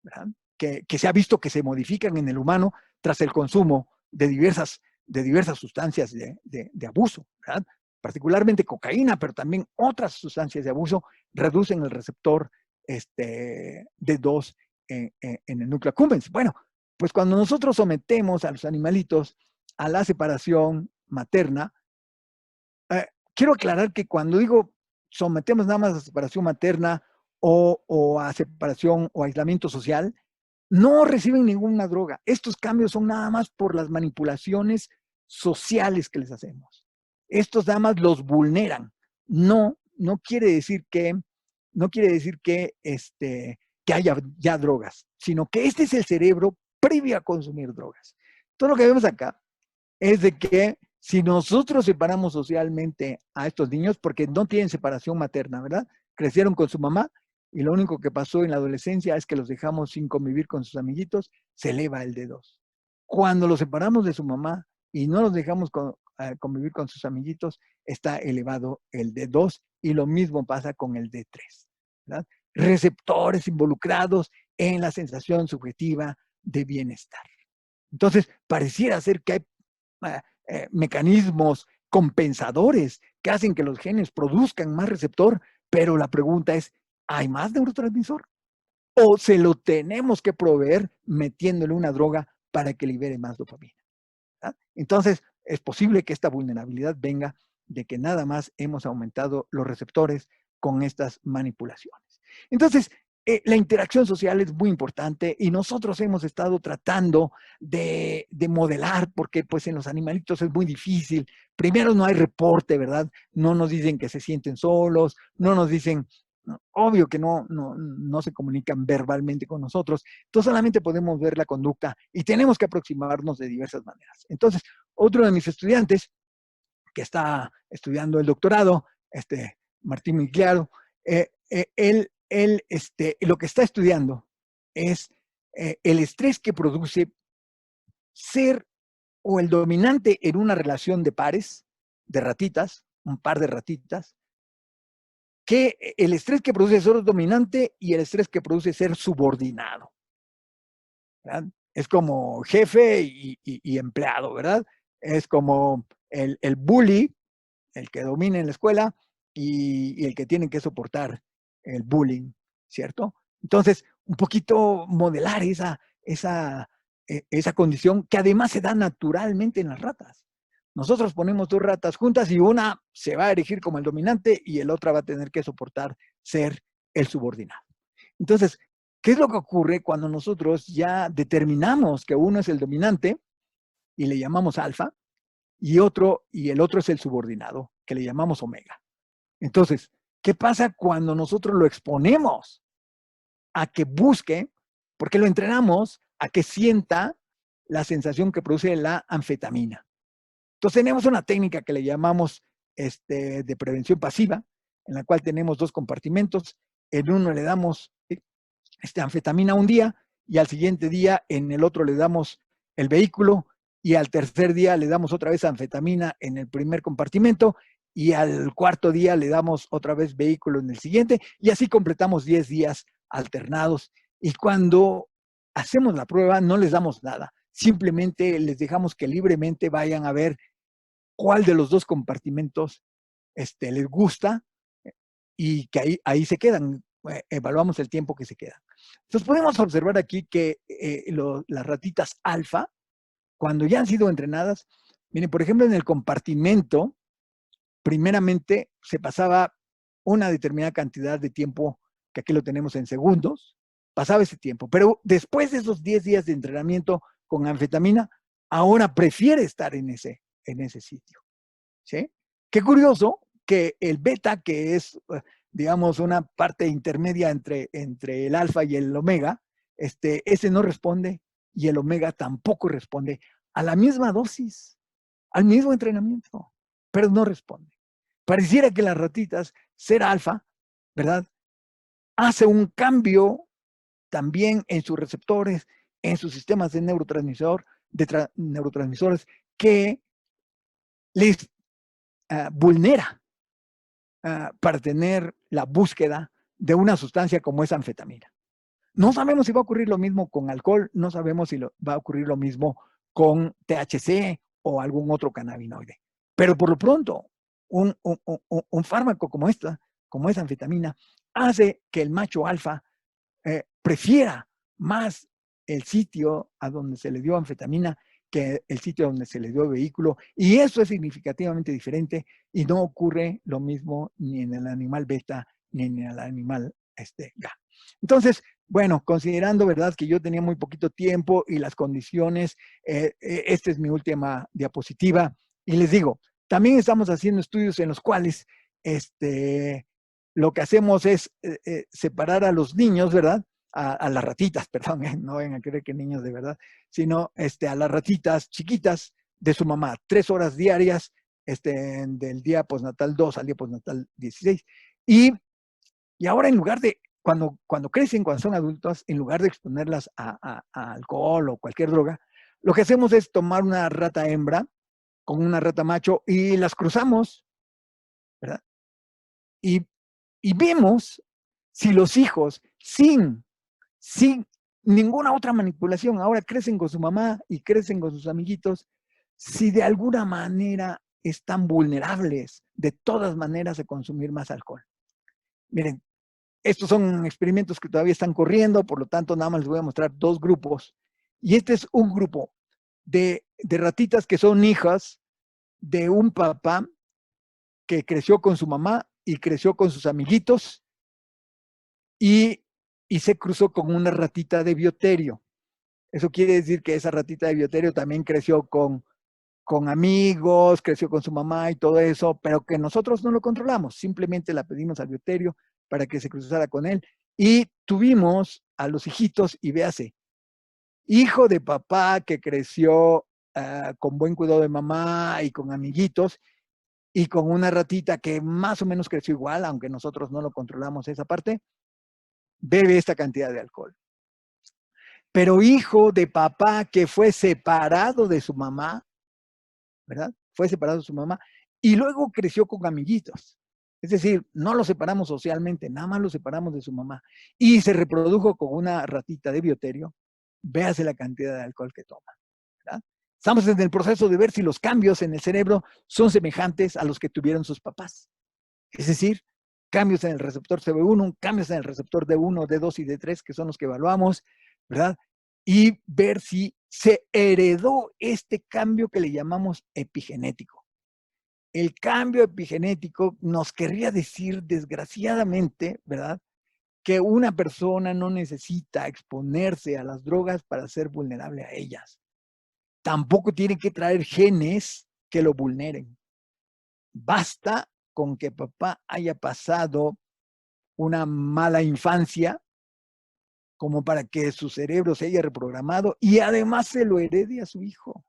¿verdad? Que se ha visto que se modifican en el humano tras el consumo de diversas sustancias de abuso, ¿verdad? Particularmente cocaína, pero también otras sustancias de abuso reducen el receptor D2 en el núcleo accumbens. Bueno, pues cuando nosotros sometemos a los animalitos a la separación materna, quiero aclarar que cuando digo sometemos nada más a separación materna o a separación o aislamiento social, no reciben ninguna droga. Estos cambios son nada más por las manipulaciones sociales que les hacemos. Estos nada más los vulneran. No quiere decir que haya ya drogas, sino que este es el cerebro previo a consumir drogas. Todo lo que vemos acá es de que si nosotros separamos socialmente a estos niños, porque no tienen separación materna, ¿verdad? Crecieron con su mamá y lo único que pasó en la adolescencia es que los dejamos sin convivir con sus amiguitos, se eleva el D2. Cuando los separamos de su mamá y no los dejamos convivir con sus amiguitos, está elevado el D2 y lo mismo pasa con el D3, ¿verdad? Receptores involucrados en la sensación subjetiva de bienestar. Entonces, pareciera ser que hay mecanismos compensadores que hacen que los genes produzcan más receptor, pero la pregunta es, ¿hay más neurotransmisor? ¿O se lo tenemos que proveer metiéndole una droga para que libere más dopamina? ¿Verdad? Entonces, es posible que esta vulnerabilidad venga de que nada más hemos aumentado los receptores con estas manipulaciones. Entonces, la interacción social es muy importante y nosotros hemos estado tratando de modelar, porque pues en los animalitos es muy difícil. Primero no hay reporte, ¿verdad? No nos dicen que se sienten solos, no nos dicen, obvio que no se comunican verbalmente con nosotros. Entonces solamente podemos ver la conducta y tenemos que aproximarnos de diversas maneras. Entonces, otro de mis estudiantes que está estudiando el doctorado, Martín Migliaro, él lo que está estudiando es el estrés que produce ser o el dominante en una relación de pares, de ratitas, un par de ratitas, que el estrés que produce ser dominante y el estrés que produce ser subordinado, ¿verdad? Es como jefe y empleado, ¿verdad? Es como el bully, el que domina en la escuela y el que tiene que soportar el bullying, ¿cierto? Entonces, un poquito modelar esa condición que además se da naturalmente en las ratas. Nosotros ponemos 2 ratas juntas y una se va a erigir como el dominante y el otra va a tener que soportar ser el subordinado. Entonces, ¿Qué es lo que ocurre cuando nosotros ya determinamos que uno es el dominante y le llamamos alfa y el otro es el subordinado, que le llamamos omega? Entonces, ¿qué pasa cuando nosotros lo exponemos a que busque, porque lo entrenamos a que sienta la sensación que produce la anfetamina? Entonces tenemos una técnica que le llamamos de prevención pasiva, en la cual tenemos 2 compartimentos. En uno le damos anfetamina un día y al siguiente día en el otro le damos el vehículo y al tercer día le damos otra vez anfetamina en el primer compartimento y al cuarto día le damos otra vez vehículo en el siguiente y así completamos 10 días alternados. Y cuando hacemos la prueba no les damos nada, simplemente les dejamos que libremente vayan a ver cuál de los 2 compartimentos les gusta y que ahí se quedan. Evaluamos el tiempo que se quedan. Entonces podemos observar aquí que las ratitas alfa, cuando ya han sido entrenadas, miren, por ejemplo, en el compartimento, primeramente se pasaba una determinada cantidad de tiempo, que aquí lo tenemos en segundos, pasaba ese tiempo, pero después de esos 10 días de entrenamiento con anfetamina, ahora prefiere estar en ese sitio. ¿Sí? Qué curioso que el beta, que es, digamos, una parte intermedia entre el alfa y el omega, ese no responde y el omega tampoco responde a la misma dosis, al mismo entrenamiento, pero no responde. Pareciera que las ratitas, ser alfa, ¿verdad?, hace un cambio también en sus receptores, en sus sistemas de neurotransmisores que les vulnera para tener la búsqueda de una sustancia como es anfetamina. No sabemos si va a ocurrir lo mismo con alcohol, no sabemos si va a ocurrir lo mismo con THC o algún otro cannabinoide. Pero por lo pronto, un fármaco como es anfetamina, hace que el macho alfa prefiera más el sitio a donde se le dio anfetamina que el sitio donde se le dio vehículo, y eso es significativamente diferente y no ocurre lo mismo ni en el animal beta ni en el animal GA. Entonces, bueno, considerando, ¿verdad?, que yo tenía muy poquito tiempo y las condiciones, esta es mi última diapositiva, y les digo, también estamos haciendo estudios en los cuales lo que hacemos es separar a los niños, ¿verdad?, a las ratitas, perdón, no vayan a creer que niños de verdad, sino a las ratitas chiquitas de su mamá, 3 horas diarias, del día postnatal 2 al día postnatal 16. Y ahora en lugar de, cuando crecen, cuando son adultos, en lugar de exponerlas a alcohol o cualquier droga, lo que hacemos es tomar una rata hembra con una rata macho y las cruzamos, ¿verdad? Y vemos si los hijos, sin ninguna otra manipulación, ahora crecen con su mamá y crecen con sus amiguitos, si de alguna manera están vulnerables de todas maneras a consumir más alcohol. Miren, estos son experimentos que todavía están corriendo, por lo tanto nada más les voy a mostrar 2 grupos. Y este es un grupo de ratitas que son hijas de un papá que creció con su mamá y creció con sus amiguitos y se cruzó con una ratita de bioterio. Eso quiere decir que esa ratita de bioterio también creció con amigos, creció con su mamá y todo eso, pero que nosotros no lo controlamos. Simplemente la pedimos al bioterio para que se cruzara con él. Y tuvimos a los hijitos, y véase, hijo de papá que creció con buen cuidado de mamá y con amiguitos, y con una ratita que más o menos creció igual, aunque nosotros no lo controlamos esa parte, bebe esta cantidad de alcohol. Pero hijo de papá que fue separado de su mamá, ¿verdad? Fue separado de su mamá y luego creció con amiguitos. Es decir, no lo separamos socialmente, nada más lo separamos de su mamá. Y se reprodujo con una ratita de bioterio. Véase la cantidad de alcohol que toma, ¿verdad? Estamos en el proceso de ver si los cambios en el cerebro son semejantes a los que tuvieron sus papás. Es decir, cambios en el receptor CB1, cambios en el receptor D1, D2 y D3, que son los que evaluamos, ¿verdad? Y ver si se heredó este cambio que le llamamos epigenético. El cambio epigenético nos querría decir, desgraciadamente, ¿verdad?, que una persona no necesita exponerse a las drogas para ser vulnerable a ellas. Tampoco tiene que traer genes que lo vulneren. Basta con que papá haya pasado una mala infancia como para que su cerebro se haya reprogramado y además se lo herede a su hijo,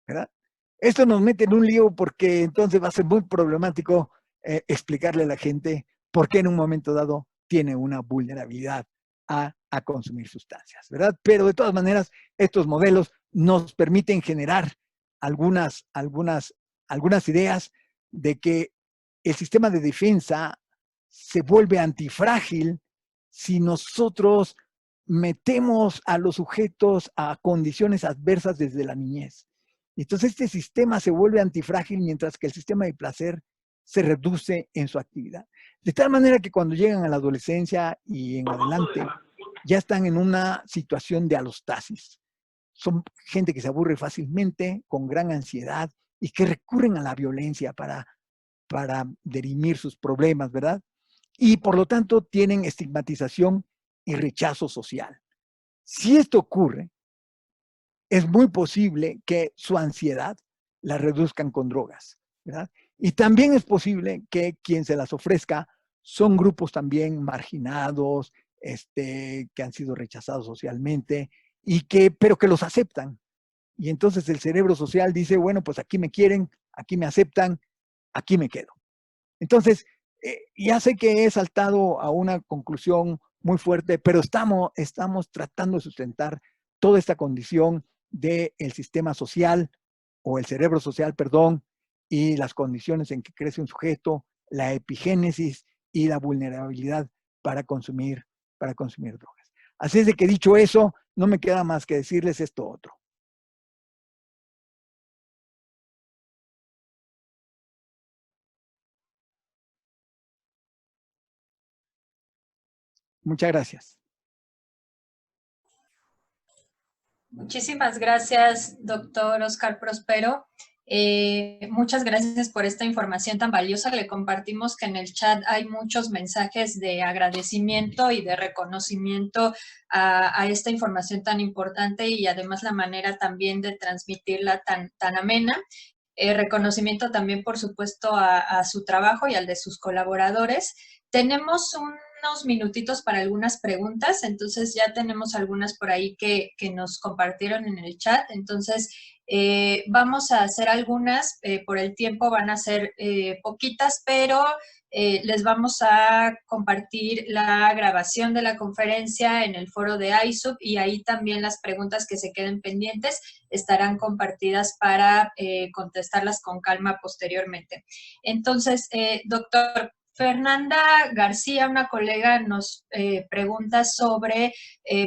¿verdad? Esto nos mete en un lío porque entonces va a ser muy problemático explicarle a la gente por qué en un momento dado tiene una vulnerabilidad a consumir sustancias, ¿verdad? Pero de todas maneras, estos modelos nos permiten generar algunas ideas de que el sistema de defensa se vuelve antifrágil si nosotros metemos a los sujetos a condiciones adversas desde la niñez. Entonces este sistema se vuelve antifrágil mientras que el sistema de placer se reduce en su actividad. De tal manera que cuando llegan a la adolescencia y en adelante, ya están en una situación de alostasis. Son gente que se aburre fácilmente, con gran ansiedad y que recurren a la violencia para dirimir sus problemas, ¿verdad? Y por lo tanto tienen estigmatización y rechazo social. Si esto ocurre, es muy posible que su ansiedad la reduzcan con drogas, ¿verdad? Y también es posible que quien se las ofrezca son grupos también marginados, que han sido rechazados socialmente, pero que los aceptan. Y entonces el cerebro social dice, bueno, pues aquí me quieren, aquí me aceptan, aquí me quedo. Entonces, ya sé que he saltado a una conclusión muy fuerte, pero estamos tratando de sustentar toda esta condición del sistema social, o el cerebro social, perdón, y las condiciones en que crece un sujeto, la epigénesis y la vulnerabilidad para consumir drogas. Así es de que dicho eso, no me queda más que decirles esto otro. Muchas gracias. Muchísimas gracias, doctor Oscar Prospero. Muchas gracias por esta información tan valiosa. Le compartimos que en el chat hay muchos mensajes de agradecimiento y de reconocimiento a esta información tan importante y además la manera también de transmitirla tan amena. Reconocimiento también, por supuesto, a su trabajo y al de sus colaboradores. Tenemos unos minutitos para algunas preguntas, entonces ya tenemos algunas por ahí que nos compartieron en el chat, entonces vamos a hacer algunas, por el tiempo van a ser poquitas, pero les vamos a compartir la grabación de la conferencia en el foro de iSub y ahí también las preguntas que se queden pendientes estarán compartidas para contestarlas con calma posteriormente. Entonces, doctor, Fernanda García, una colega, nos pregunta sobre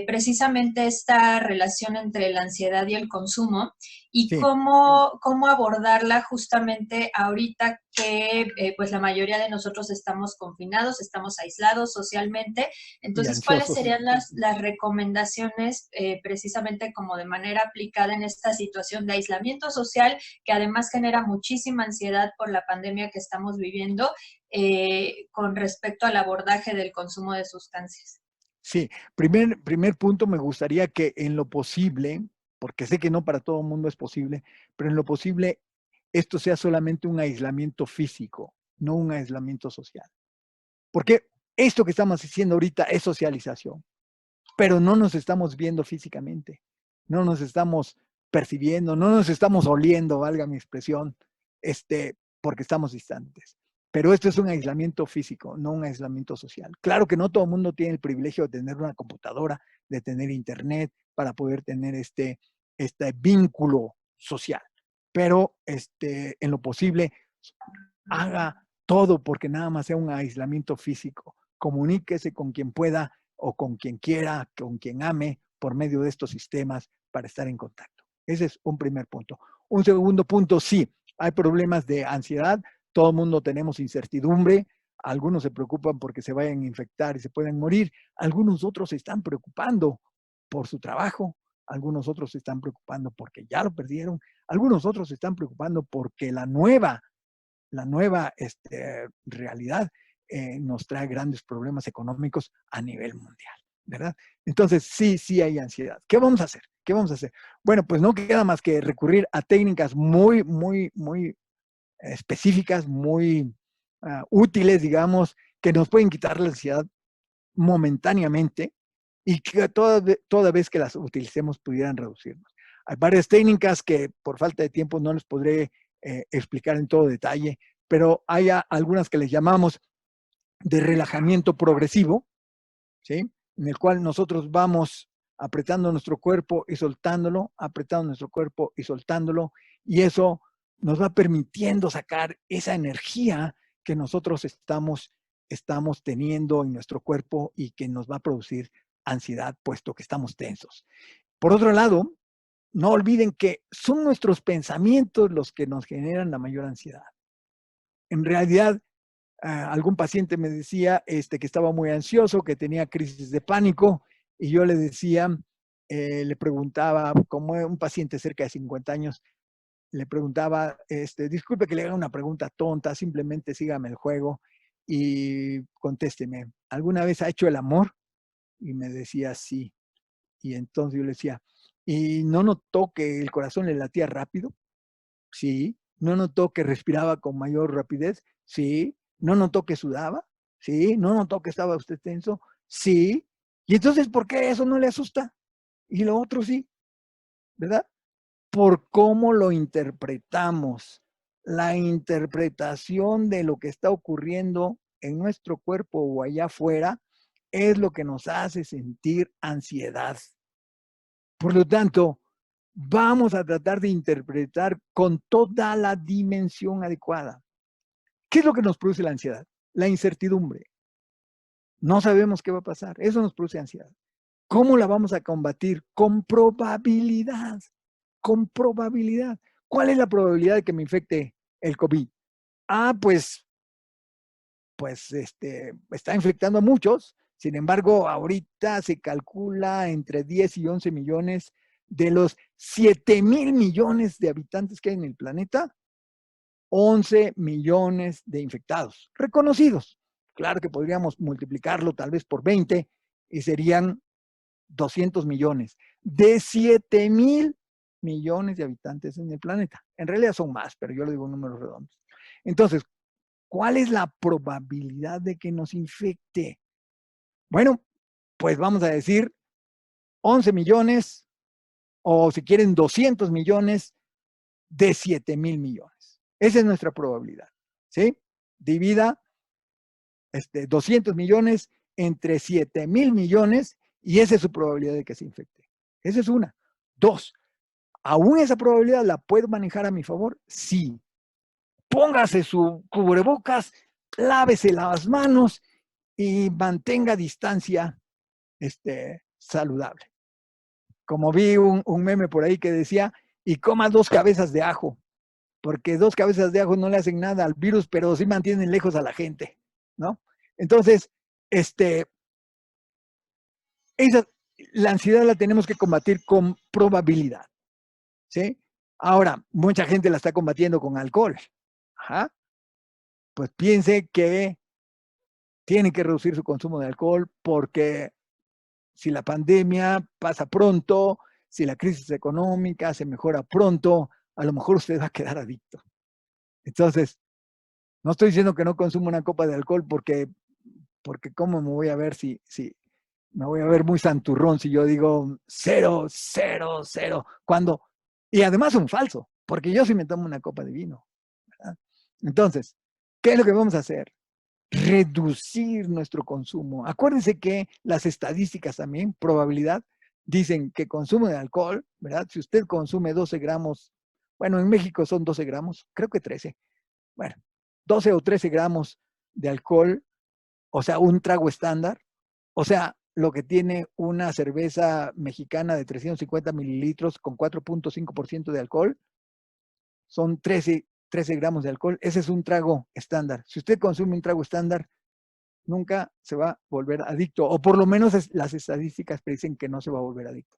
precisamente esta relación entre la ansiedad y el consumo y sí, cómo abordarla justamente ahorita que pues la mayoría de nosotros estamos confinados, estamos aislados socialmente. Entonces, ¿cuáles serían las recomendaciones precisamente como de manera aplicada en esta situación de aislamiento social que además genera muchísima ansiedad por la pandemia que estamos viviendo? Con respecto al abordaje del consumo de sustancias. Sí, primer punto, me gustaría que en lo posible, porque sé que no para todo el mundo es posible, pero en lo posible esto sea solamente un aislamiento físico, no un aislamiento social. Porque esto que estamos haciendo ahorita es socialización, pero no nos estamos viendo físicamente, no nos estamos percibiendo, no nos estamos oliendo, valga mi expresión, porque estamos distantes. Pero esto es un aislamiento físico, no un aislamiento social. Claro que no todo el mundo tiene el privilegio de tener una computadora, de tener internet, para poder tener este vínculo social. Pero en lo posible, haga todo porque nada más sea un aislamiento físico. Comuníquese con quien pueda o con quien quiera, con quien ame, por medio de estos sistemas para estar en contacto. Ese es un primer punto. Un segundo punto, sí, hay problemas de ansiedad. Todo el mundo tenemos incertidumbre, algunos se preocupan porque se vayan a infectar y se pueden morir, algunos otros se están preocupando por su trabajo, algunos otros se están preocupando porque ya lo perdieron, algunos otros se están preocupando porque la nueva realidad nos trae grandes problemas económicos a nivel mundial, ¿verdad? Entonces, sí hay ansiedad. ¿Qué vamos a hacer? ¿Qué vamos a hacer? Bueno, pues no queda más que recurrir a técnicas muy específicas, muy útiles, digamos, que nos pueden quitar la ansiedad momentáneamente y que toda vez que las utilicemos pudieran reducirnos. Hay varias técnicas que por falta de tiempo no les podré explicar en todo detalle, pero hay algunas que les llamamos de relajamiento progresivo, ¿sí? En el cual nosotros vamos apretando nuestro cuerpo y soltándolo, apretando nuestro cuerpo y soltándolo, y eso nos va permitiendo sacar esa energía que nosotros estamos teniendo en nuestro cuerpo y que nos va a producir ansiedad, puesto que estamos tensos. Por otro lado, no olviden que son nuestros pensamientos los que nos generan la mayor ansiedad. En realidad, algún paciente me decía que estaba muy ansioso, que tenía crisis de pánico, y yo le decía, le preguntaba, como un paciente cerca de 50 años, le preguntaba, disculpe que le haga una pregunta tonta, simplemente sígame el juego y contésteme, ¿alguna vez ha hecho el amor? Y me decía, sí. Y entonces yo le decía, ¿y no notó que el corazón le latía rápido? Sí. ¿No notó que respiraba con mayor rapidez? Sí. ¿No notó que sudaba? Sí. ¿No notó que estaba usted tenso? Sí. ¿Y entonces por qué eso no le asusta? Y lo otro sí, ¿verdad? Por cómo lo interpretamos. La interpretación de lo que está ocurriendo en nuestro cuerpo o allá afuera es lo que nos hace sentir ansiedad. Por lo tanto, vamos a tratar de interpretar con toda la dimensión adecuada. ¿Qué es lo que nos produce la ansiedad? La incertidumbre. No sabemos qué va a pasar. Eso nos produce ansiedad. ¿Cómo la vamos a combatir? Con probabilidad. Con probabilidad. ¿Cuál es la probabilidad de que me infecte el COVID? Pues está infectando a muchos. Sin embargo, ahorita se calcula entre 10 y 11 millones de los 7,000 millones de habitantes que hay en el planeta, 11 millones de infectados reconocidos. Claro que podríamos multiplicarlo tal vez por 20 y serían 200 millones de 7,000 millones de habitantes en el planeta. En realidad son más, pero yo le digo números redondos. Entonces, ¿cuál es la probabilidad de que nos infecte? Bueno, pues vamos a decir 11 millones o si quieren 200 millones de 7,000 millones. Esa es nuestra probabilidad, ¿sí? Divida 200 millones entre 7,000 millones y esa es su probabilidad de que se infecte. Esa es una. Dos, ¿aún esa probabilidad la puedo manejar a mi favor? Sí. Póngase su cubrebocas, lávese las manos y mantenga distancia saludable. Como vi un meme por ahí que decía, y coma 2 cabezas de ajo, porque 2 cabezas de ajo no le hacen nada al virus, pero sí mantienen lejos a la gente, ¿no? Entonces, la ansiedad la tenemos que combatir con probabilidad, ¿sí? Ahora, mucha gente la está combatiendo con alcohol. Ajá. Pues piense que tienen que reducir su consumo de alcohol porque si la pandemia pasa pronto, si la crisis económica se mejora pronto, a lo mejor usted va a quedar adicto. Entonces, no estoy diciendo que no consuma una copa de alcohol porque cómo me voy a ver si me voy a ver muy santurrón si yo digo 0, 0, 0, cuando, y además un falso, porque yo sí me tomo una copa de vino, ¿verdad? Entonces, ¿qué es lo que vamos a hacer? Reducir nuestro consumo. Acuérdense que las estadísticas también, probabilidad, dicen que consumo de alcohol, ¿verdad? Si usted consume 12 gramos, bueno, en México son 12 gramos, creo que 13, bueno, 12 o 13 gramos de alcohol, o sea, un trago estándar, o sea, lo que tiene una cerveza mexicana de 350 mililitros con 4.5% de alcohol, son 13 gramos de alcohol. Ese es un trago estándar. Si usted consume un trago estándar, nunca se va a volver adicto, o por lo menos las estadísticas dicen que no se va a volver adicto.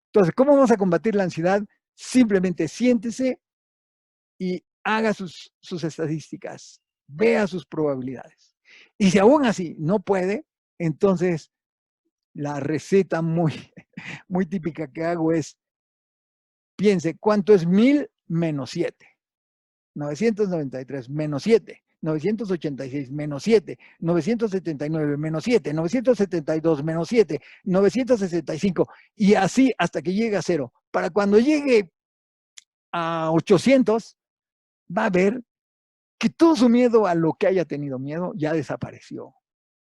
Entonces, ¿cómo vamos a combatir la ansiedad? Simplemente siéntese y haga sus estadísticas, vea sus probabilidades. Y si aún así no puede, entonces la receta muy, muy típica que hago es, piense, ¿cuánto es 1000 menos 7? 993 menos 7, 986 menos 7, 979 menos 7, 972 menos 7, 965, y así hasta que llegue a 0. Para cuando llegue a 800, va a ver que todo su miedo a lo que haya tenido miedo ya desapareció,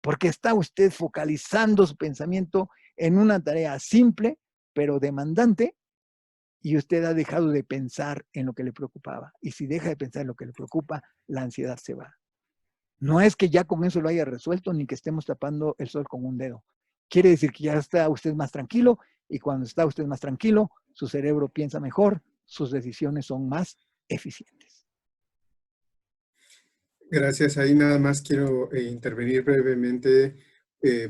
porque está usted focalizando su pensamiento en una tarea simple, pero demandante, y usted ha dejado de pensar en lo que le preocupaba. Y si deja de pensar en lo que le preocupa, la ansiedad se va. No es que ya con eso lo haya resuelto, ni que estemos tapando el sol con un dedo. Quiere decir que ya está usted más tranquilo, y cuando está usted más tranquilo, su cerebro piensa mejor, sus decisiones son más eficientes. Gracias. Ahí nada más quiero intervenir brevemente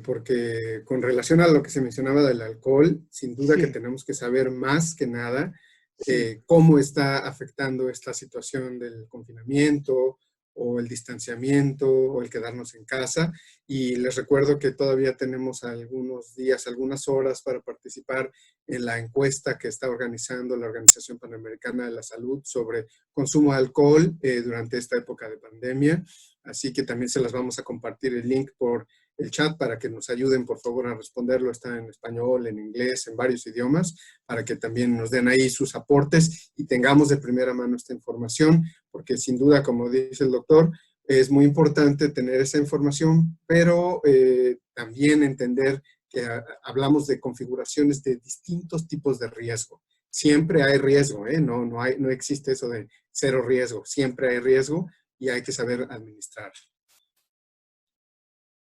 porque con relación a lo que se mencionaba del alcohol, sin duda que tenemos que saber más que nada cómo está afectando esta situación del confinamiento o el distanciamiento o el quedarnos en casa. Y les recuerdo que todavía tenemos algunos días, algunas horas para participar en la encuesta que está organizando la Organización Panamericana de la Salud sobre consumo de alcohol durante esta época de pandemia. Así que también se las vamos a compartir el link por el chat para que nos ayuden, por favor, a responderlo. Está en español, en inglés, en varios idiomas, para que también nos den ahí sus aportes y tengamos de primera mano esta información, porque sin duda, como dice el doctor, es muy importante tener esa información, pero también entender que hablamos de configuraciones de distintos tipos de riesgo. Siempre hay riesgo, no existe eso de cero riesgo, siempre hay riesgo y hay que saber administrar.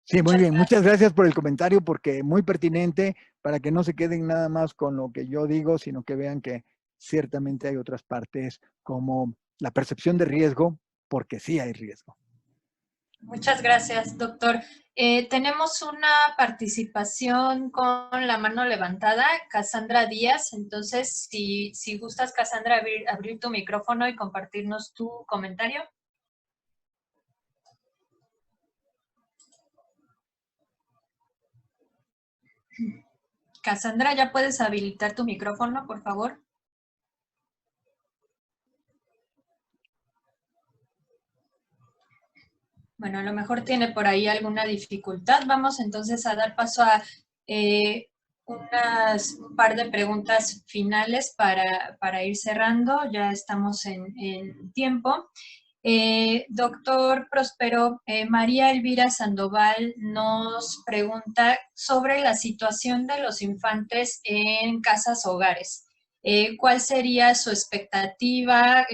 Sí, muy bien. Muchas gracias por el comentario, porque muy pertinente, para que no se queden nada más con lo que yo digo, sino que vean que ciertamente hay otras partes como la percepción de riesgo, porque sí hay riesgo. Muchas gracias, doctor. Tenemos una participación con la mano levantada, Cassandra Díaz. Entonces, si gustas, Cassandra, abrir tu micrófono y compartirnos tu comentario. Cassandra, ¿ya puedes habilitar tu micrófono, por favor? Bueno, a lo mejor tiene por ahí alguna dificultad. Vamos entonces a dar paso a un par de preguntas finales para ir cerrando. Ya estamos en tiempo. Doctor Próspero, María Elvira Sandoval nos pregunta sobre la situación de los infantes en casas hogares. ¿Cuál sería su expectativa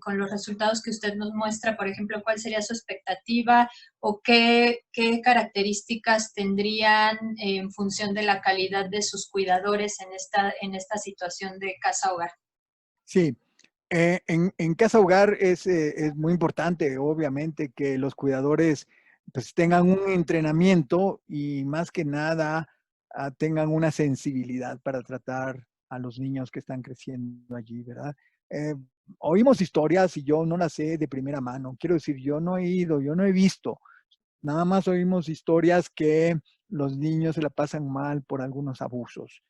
con los resultados que usted nos muestra? Por ejemplo, ¿cuál sería su expectativa o qué características tendrían en función de la calidad de sus cuidadores en esta situación de casa-hogar? Sí, en casa hogar es muy importante, obviamente, que los cuidadores pues tengan un entrenamiento y más que nada tengan una sensibilidad para tratar a los niños que están creciendo allí, ¿verdad? Oímos historias y yo no las sé de primera mano. Quiero decir, yo no he ido, yo no he visto. Nada más oímos historias que los niños se la pasan mal por algunos abusos.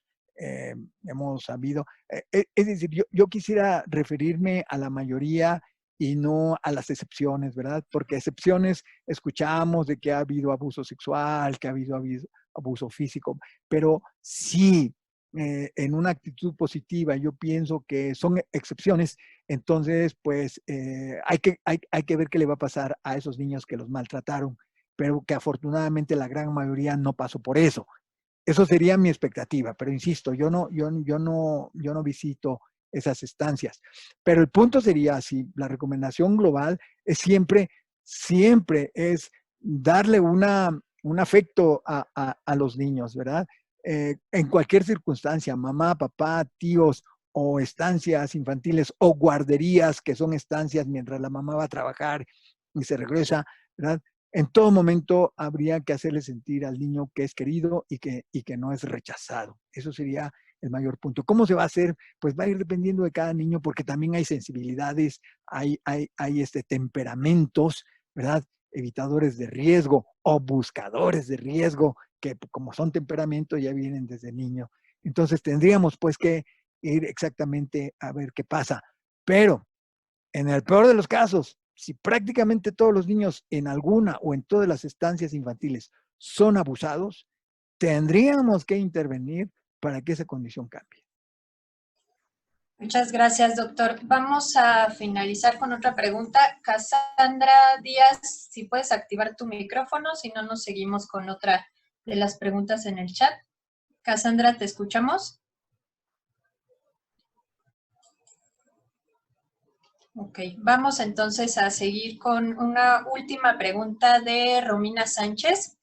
Hemos sabido, es decir, yo quisiera referirme a la mayoría y no a las excepciones, ¿verdad? Porque excepciones escuchamos de que ha habido abuso sexual, que ha habido abuso físico, pero sí, en una actitud positiva, yo pienso que son excepciones. Entonces, pues hay que ver qué le va a pasar a esos niños que los maltrataron, pero que afortunadamente la gran mayoría no pasó por eso. Eso sería mi expectativa, pero insisto, yo no visito esas estancias. Pero el punto sería así, la recomendación global es siempre es darle un afecto a los niños, ¿verdad? En cualquier circunstancia, mamá, papá, tíos o estancias infantiles o guarderías, que son estancias mientras la mamá va a trabajar y se regresa, ¿verdad? En todo momento habría que hacerle sentir al niño que es querido y que no es rechazado. Eso sería el mayor punto. ¿Cómo se va a hacer? Pues va a ir dependiendo de cada niño, porque también hay sensibilidades, hay temperamentos, ¿verdad? evitadores de riesgo o buscadores de riesgo, que como son temperamento ya vienen desde niño. Entonces tendríamos pues que ir exactamente a ver qué pasa. Pero en el peor de los casos, si prácticamente todos los niños en alguna o en todas las estancias infantiles son abusados, tendríamos que intervenir para que esa condición cambie. Muchas gracias, doctor. Vamos a finalizar con otra pregunta. Cassandra Díaz, si puedes activar tu micrófono, si no nos seguimos con otra de las preguntas en el chat. Cassandra, ¿te escuchamos? Ok, vamos entonces a seguir con una última pregunta de Romina Sánchez,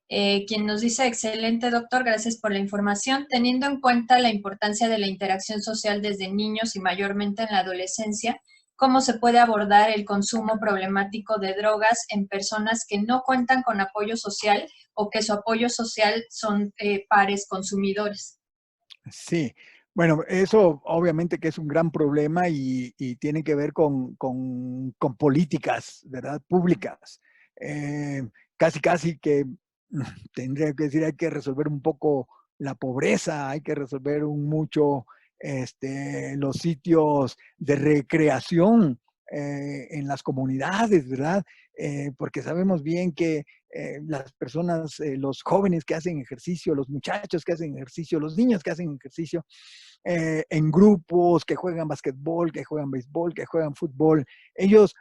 quien nos dice: excelente doctor, gracias por la información. Teniendo en cuenta la importancia de la interacción social desde niños y mayormente en la adolescencia, ¿cómo se puede abordar el consumo problemático de drogas en personas que no cuentan con apoyo social o que su apoyo social son pares consumidores? Sí, bueno, eso obviamente que es un gran problema y tiene que ver con políticas, ¿verdad? Públicas. Casi que tendría que decir, hay que resolver un poco la pobreza, hay que resolver mucho los sitios de recreación en las comunidades, ¿verdad? Porque sabemos bien que las personas, los jóvenes que hacen ejercicio, los muchachos que hacen ejercicio, los niños que hacen ejercicio, en grupos, que juegan basquetbol, que juegan béisbol, que juegan fútbol, ellos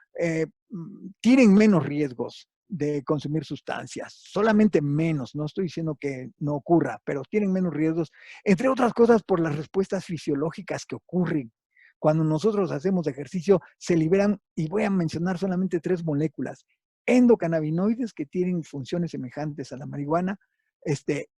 tienen menos riesgos de consumir sustancias, solamente menos, no estoy diciendo que no ocurra, pero tienen menos riesgos, entre otras cosas por las respuestas fisiológicas que ocurren. Cuando nosotros hacemos ejercicio, se liberan, y voy a mencionar solamente 3 moléculas: endocannabinoides, que tienen funciones semejantes a la marihuana,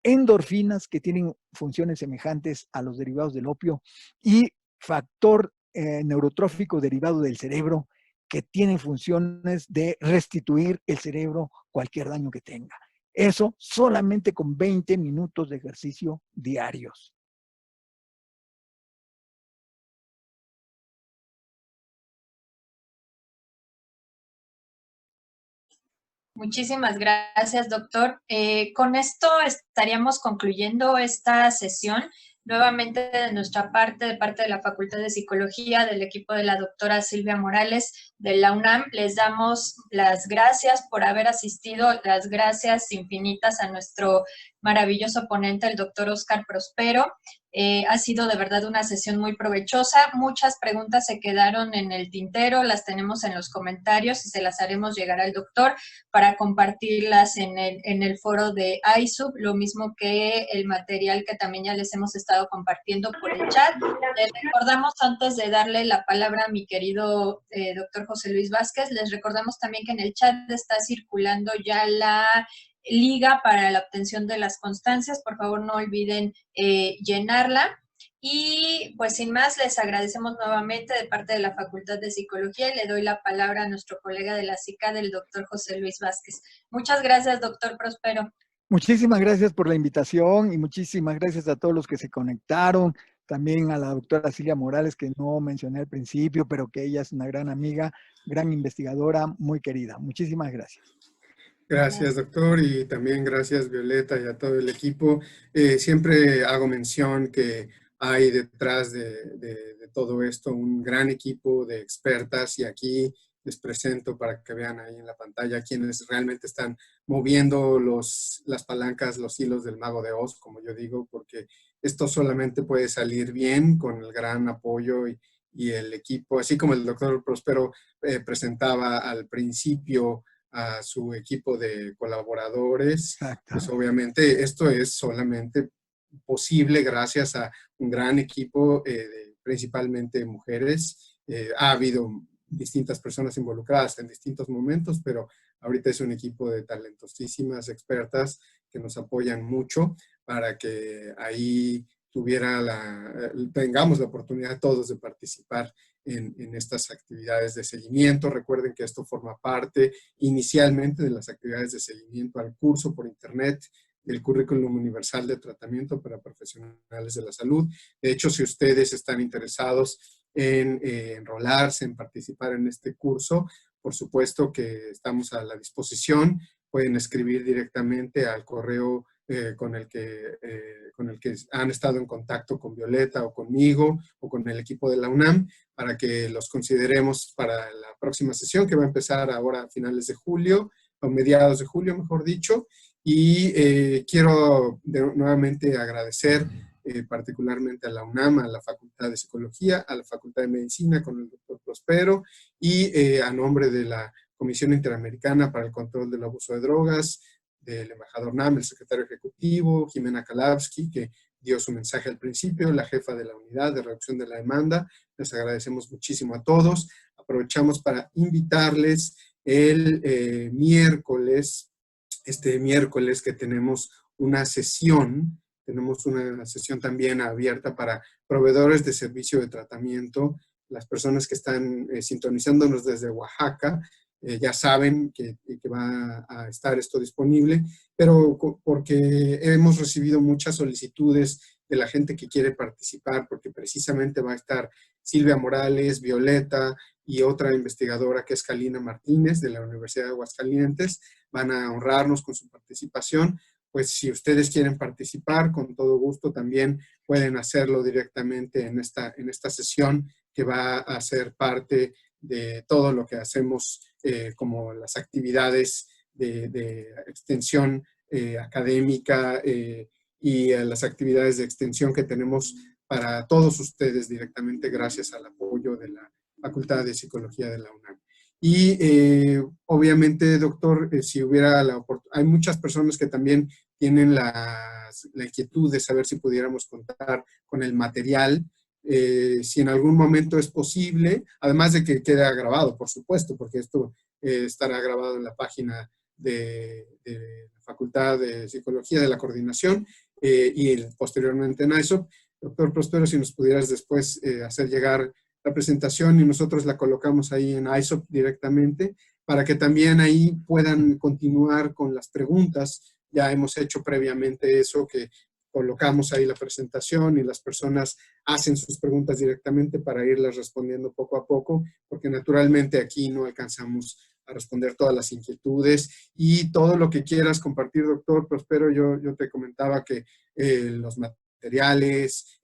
endorfinas, que tienen funciones semejantes a los derivados del opio, y factor neurotrófico derivado del cerebro, que tiene funciones de restituir el cerebro cualquier daño que tenga. Eso solamente con 20 minutos de ejercicio diarios. Muchísimas gracias, doctor. Con esto estaríamos concluyendo esta sesión. Nuevamente de nuestra parte, de parte de la Facultad de Psicología, del equipo de la doctora Silvia Morales de la UNAM, les damos las gracias por haber asistido, las gracias infinitas a nuestro maravilloso ponente, el doctor Óscar Prospero. Ha sido de verdad una sesión muy provechosa. Muchas preguntas se quedaron en el tintero, las tenemos en los comentarios y se las haremos llegar al doctor para compartirlas en el foro de iSub, lo mismo que el material que también ya les hemos estado compartiendo por el chat. Les recordamos, antes de darle la palabra a mi querido doctor José Luis Vázquez, les recordamos también que en el chat está circulando ya la liga para la obtención de las constancias. Por favor, no olviden llenarla. Y pues sin más, les agradecemos nuevamente de parte de la Facultad de Psicología y le doy la palabra a nuestro colega de la SICA, del doctor José Luis Vázquez. Muchas gracias, doctor Prospero. Muchísimas gracias por la invitación y muchísimas gracias a todos los que se conectaron. También a la doctora Silvia Morales, que no mencioné al principio, pero que ella es una gran amiga, gran investigadora, muy querida. Muchísimas gracias. Gracias, doctor, y también gracias, Violeta, y a todo el equipo. Siempre hago mención que hay detrás de todo esto un gran equipo de expertas, y aquí les presento para que vean ahí en la pantalla quienes realmente están moviendo las palancas, los hilos del mago de Oz, como yo digo, porque esto solamente puede salir bien con el gran apoyo y el equipo, así como el doctor Prospero presentaba al principio a su equipo de colaboradores. Exacto. Pues obviamente esto es solamente posible gracias a un gran equipo, principalmente mujeres. Ha habido distintas personas involucradas en distintos momentos, pero ahorita es un equipo de talentosísimas expertas que nos apoyan mucho para que ahí tengamos la oportunidad todos de participar en estas actividades de seguimiento. Recuerden que esto forma parte inicialmente de las actividades de seguimiento al curso por internet del Currículum Universal de Tratamiento para Profesionales de la Salud. De hecho, si ustedes están interesados en enrolarse, en participar en este curso, por supuesto que estamos a la disposición. Pueden escribir directamente al correo con el que han estado en contacto con Violeta o conmigo o con el equipo de la UNAM para que los consideremos para la próxima sesión, que va a empezar ahora a finales de julio, o mediados de julio, mejor dicho. Y quiero nuevamente agradecer particularmente a la UNAM, a la Facultad de Psicología, a la Facultad de Medicina con el doctor Prospero y a nombre de la Comisión Interamericana para el Control del Abuso de Drogas, del embajador Nam, el secretario ejecutivo, Jimena Kalavsky, que dio su mensaje al principio, la jefa de la unidad de reducción de la demanda. Les agradecemos muchísimo a todos. Aprovechamos para invitarles el miércoles, este miércoles que tenemos una sesión también abierta para proveedores de servicio de tratamiento. Las personas que están sintonizándonos desde Oaxaca, ya saben que va a estar esto disponible, pero porque hemos recibido muchas solicitudes de la gente que quiere participar, porque precisamente va a estar Silvia Morales, Violeta y otra investigadora que es Kalina Martínez de la Universidad de Aguascalientes. Van a honrarnos con su participación. Pues si ustedes quieren participar, con todo gusto también pueden hacerlo directamente en esta sesión que va a ser parte de todo lo que hacemos como las actividades de extensión académica y las actividades de extensión que tenemos para todos ustedes directamente gracias al apoyo de la Facultad de Psicología de la UNAM. Y obviamente, doctor, si hubiera la oportunidad, hay muchas personas que también tienen la inquietud de saber si pudiéramos contar con el material, si en algún momento es posible, además de que quede grabado, por supuesto, porque esto estará grabado en la página de la Facultad de Psicología de la Coordinación y posteriormente en ISOP. Doctor Prospero, si nos pudieras después hacer llegar la presentación y nosotros la colocamos ahí en ISOP directamente para que también ahí puedan continuar con las preguntas. Ya hemos hecho previamente eso, que colocamos ahí la presentación y las personas hacen sus preguntas directamente para irlas respondiendo poco a poco, porque naturalmente aquí no alcanzamos a responder todas las inquietudes y todo lo que quieras compartir, doctor Prospero. Yo te comentaba que los materiales,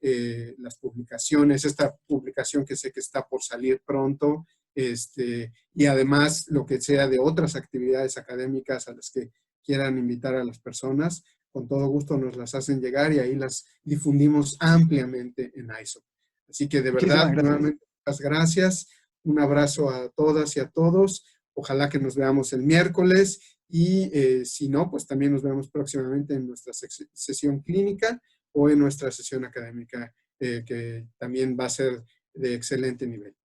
las publicaciones, esta publicación que sé que está por salir pronto, y además lo que sea de otras actividades académicas a las que quieran invitar a las personas, con todo gusto nos las hacen llegar y ahí las difundimos ampliamente en ISOP. Así que de verdad, nuevamente, muchas gracias. Un abrazo a todas y a todos. Ojalá que nos veamos el miércoles y si no, pues también nos vemos próximamente en nuestra sesión clínica o en nuestra sesión académica, que también va a ser de excelente nivel.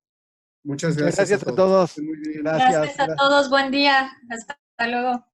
Muchas gracias a todos. Gracias a todos. Buen día. Hasta luego.